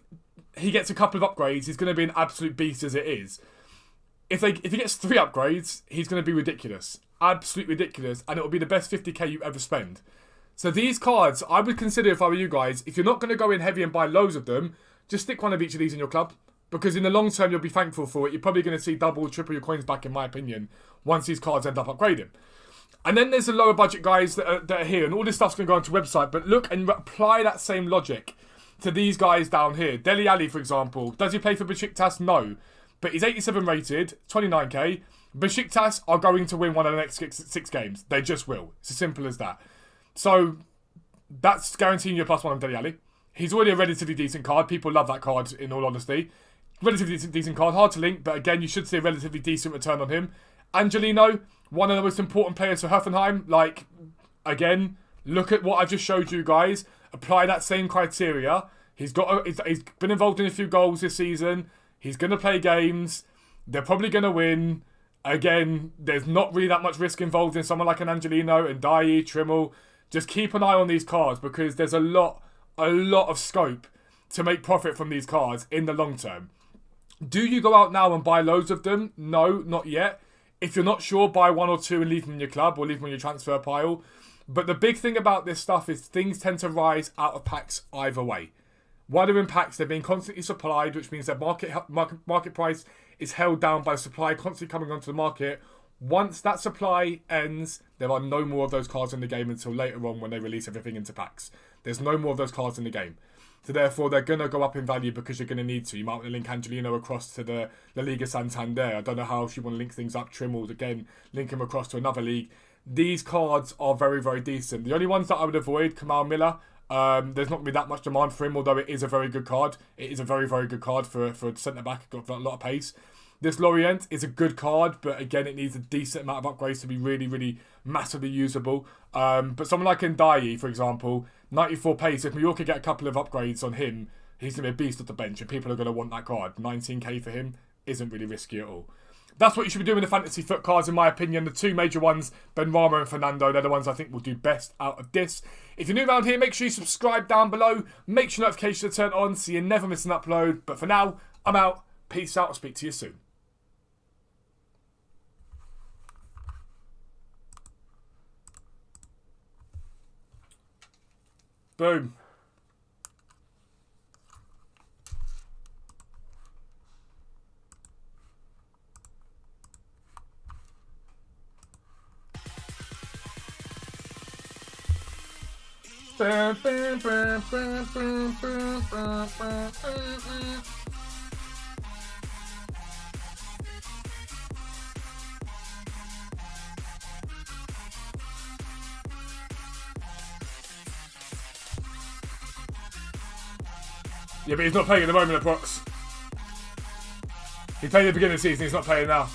he gets a couple of upgrades, he's going to be an absolute beast as it is. If he gets 3 upgrades, he's going to be ridiculous. Absolutely ridiculous. And it will be the best 50k you ever spend. So these cards, I would consider, if I were you guys, if you're not going to go in heavy and buy loads of them, just stick one of each of these in your club. Because in the long term, you'll be thankful for it. You're probably going to see double, triple your coins back, in my opinion, once these cards end up upgrading. And then there's the lower budget guys that are here. And all this stuff's going to go onto the website. But look and apply that same logic to these guys down here. Dele Alli, for example. Does he play for Besiktas? No. but he's 87 rated, 29k. Besiktas are going to win one of the next six games. They just will. It's as simple as that. So that's guaranteeing you a +1 on Dele Alli. He's already a relatively decent card. People love that card, in all honesty. Relatively decent card. Hard to link, but again, you should see a relatively decent return on him. Angelino, one of the most important players for Hoffenheim. Like, again, look at what I've just showed you guys. Apply that same criteria. He's been involved in a few goals this season. He's going to play games. They're probably going to win. Again, there's not really that much risk involved in someone like an Angelino and Dye, Trimmel. Just keep an eye on these cards because there's a lot of scope to make profit from these cards in the long term. Do you go out now and buy loads of them? No, not yet. If you're not sure, buy one or two and leave them in your club or leave them on your transfer pile. But the big thing about this stuff is things tend to rise out of packs either way. While they're in packs, they're being constantly supplied, which means their market price is held down by supply constantly coming onto the market. Once that supply ends, there are no more of those cards in the game until later on when they release everything into packs. There's no more of those cards in the game. So therefore, they're going to go up in value because you're going to need to. You might want to link Angelino across to the La Liga Santander. I don't know how else you want to link things up. Trimmel, again, link him across to another league. These cards are very, very decent. The only ones that I would avoid, Kamal Miller. There's not going to be that much demand for him, although it is a very good card. It is a very, very good card for a centre-back. Got a lot of pace. This Lorient is a good card, but again, it needs a decent amount of upgrades to be really, really massively usable. But someone like Ndiaye, for example, 94 pace, if Mallorca get a couple of upgrades on him, he's going to be a beast at the bench, and people are going to want that card. 19k for him isn't really risky at all. That's what you should be doing with the fantasy foot cards, in my opinion. The two major ones, Benrahma and Fernando, they're the ones I think will do best out of this. If you're new around here, make sure you subscribe down below. Make sure notifications are turned on so you never miss an upload. But for now, I'm out. Peace out. I'll speak to you soon. Boom. Yeah, but he's not playing at the moment, approx. He played at the beginning of the season, he's not playing now.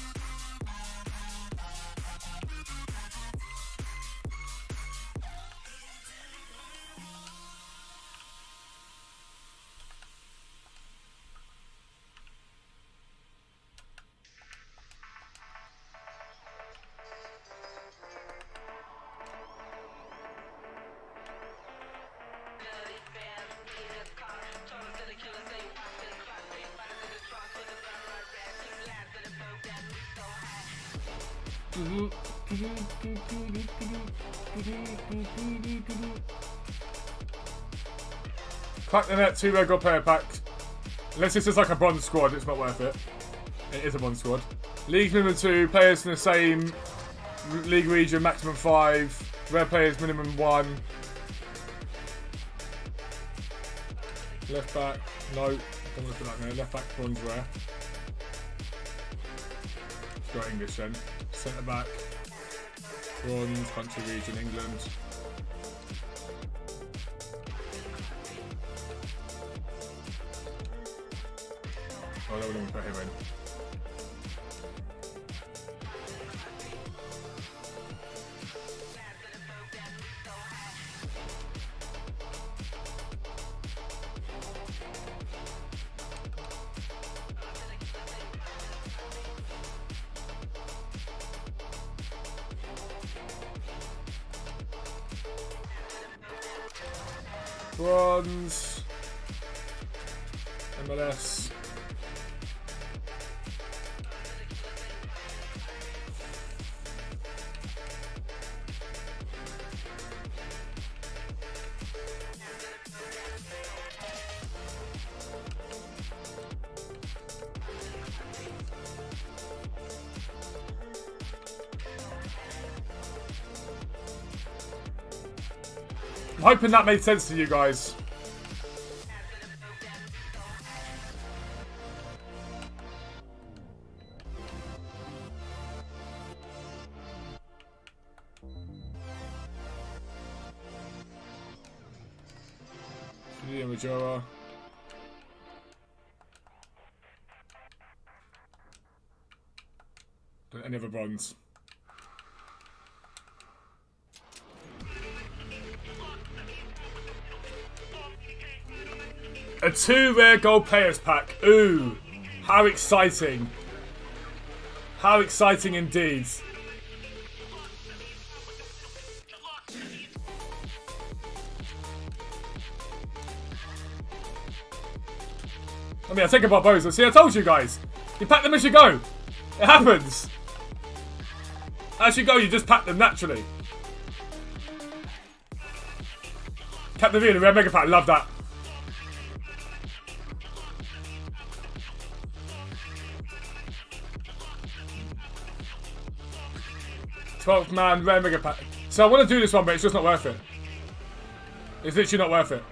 Crack the net, 2 regular player packs. Unless this is like a bronze squad, it's not worth it. It is a bronze squad. League minimum 2, players from the same league region, maximum 5. Rare players, minimum 1. Left back, no. Don't want to put that there. Left back, bronze rare. Let's go English then. Centre back, bronze, country region, England. Oh, I wouldn't put him in. Bronze, MLS. I'm hoping that made sense to you guys. Liam Majora. Any other bronze? A 2 rare gold players pack. Ooh, how exciting! How exciting indeed! I mean, I think about Bozo. See, I told you guys. You pack them as you go. It happens. As you go, you just pack them naturally. Captain V, the rare mega pack. Love that. $12-man rare mega pack. So I want to do this one, but it's just not worth it. It's literally not worth it.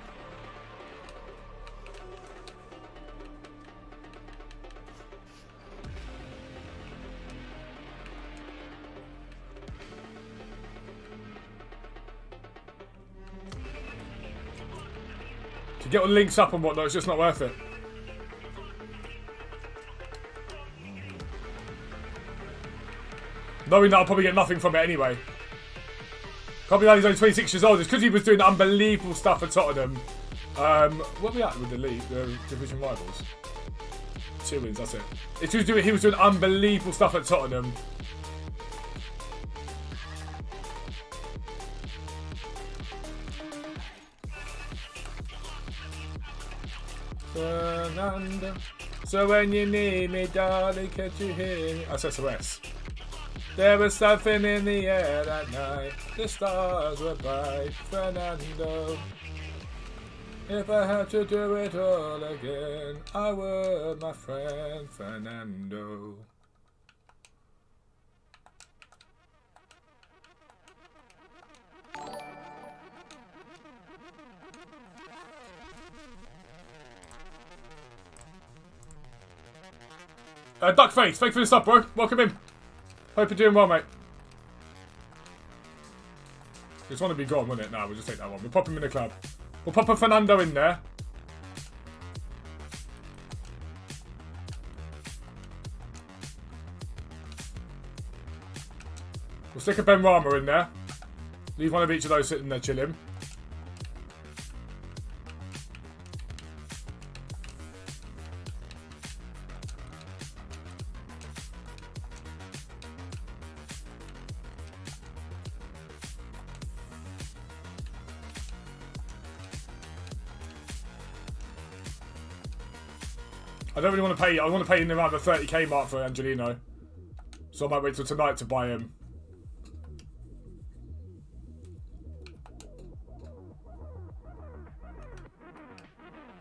To get all the links up and whatnot, it's just not worth it. Knowing that I'll probably get nothing from it anyway. Can't be that he's only 26 years old. It's because he was doing unbelievable stuff at Tottenham. What are we at with the league, the division rivals? 2 wins, that's it. It's just he was doing unbelievable stuff at Tottenham. Fernando. So when you need me, darling, can't you hear me? That's SOS. There was something in the air that night. The stars were bright, Fernando. If I had to do it all again, I would, my friend Fernando. Duckface, thank you for the sub, bro. Welcome in. Hope you're doing well, mate. Just want to be gone, wouldn't it? No, we'll just take that one. We'll pop him in the club. We'll pop a Fernando in there. We'll stick a Ben Rama in there. Leave one of each of those sitting there chilling. I don't really want to pay. I want to pay in around the 30k mark for Angelino. So I might wait till tonight to buy him.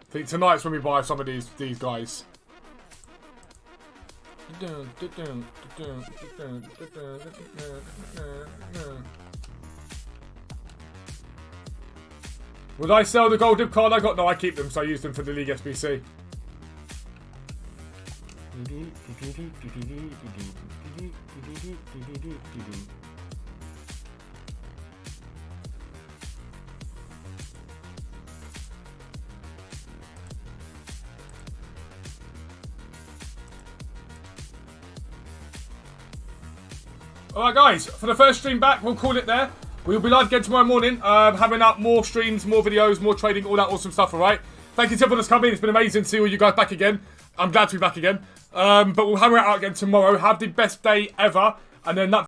I think tonight's when we buy some of these guys. Would I sell the gold dip card I got? No, I keep them, so I use them for the League SBC. Alright guys, for the first stream back, we'll call it there. We'll be live again tomorrow morning, having up more streams, more videos, more trading, all that awesome stuff, alright? Thank you to everyone that's come in. It's been amazing to see all you guys back again. I'm glad to be back again. But we'll hammer it out again tomorrow. Have the best day ever. And then that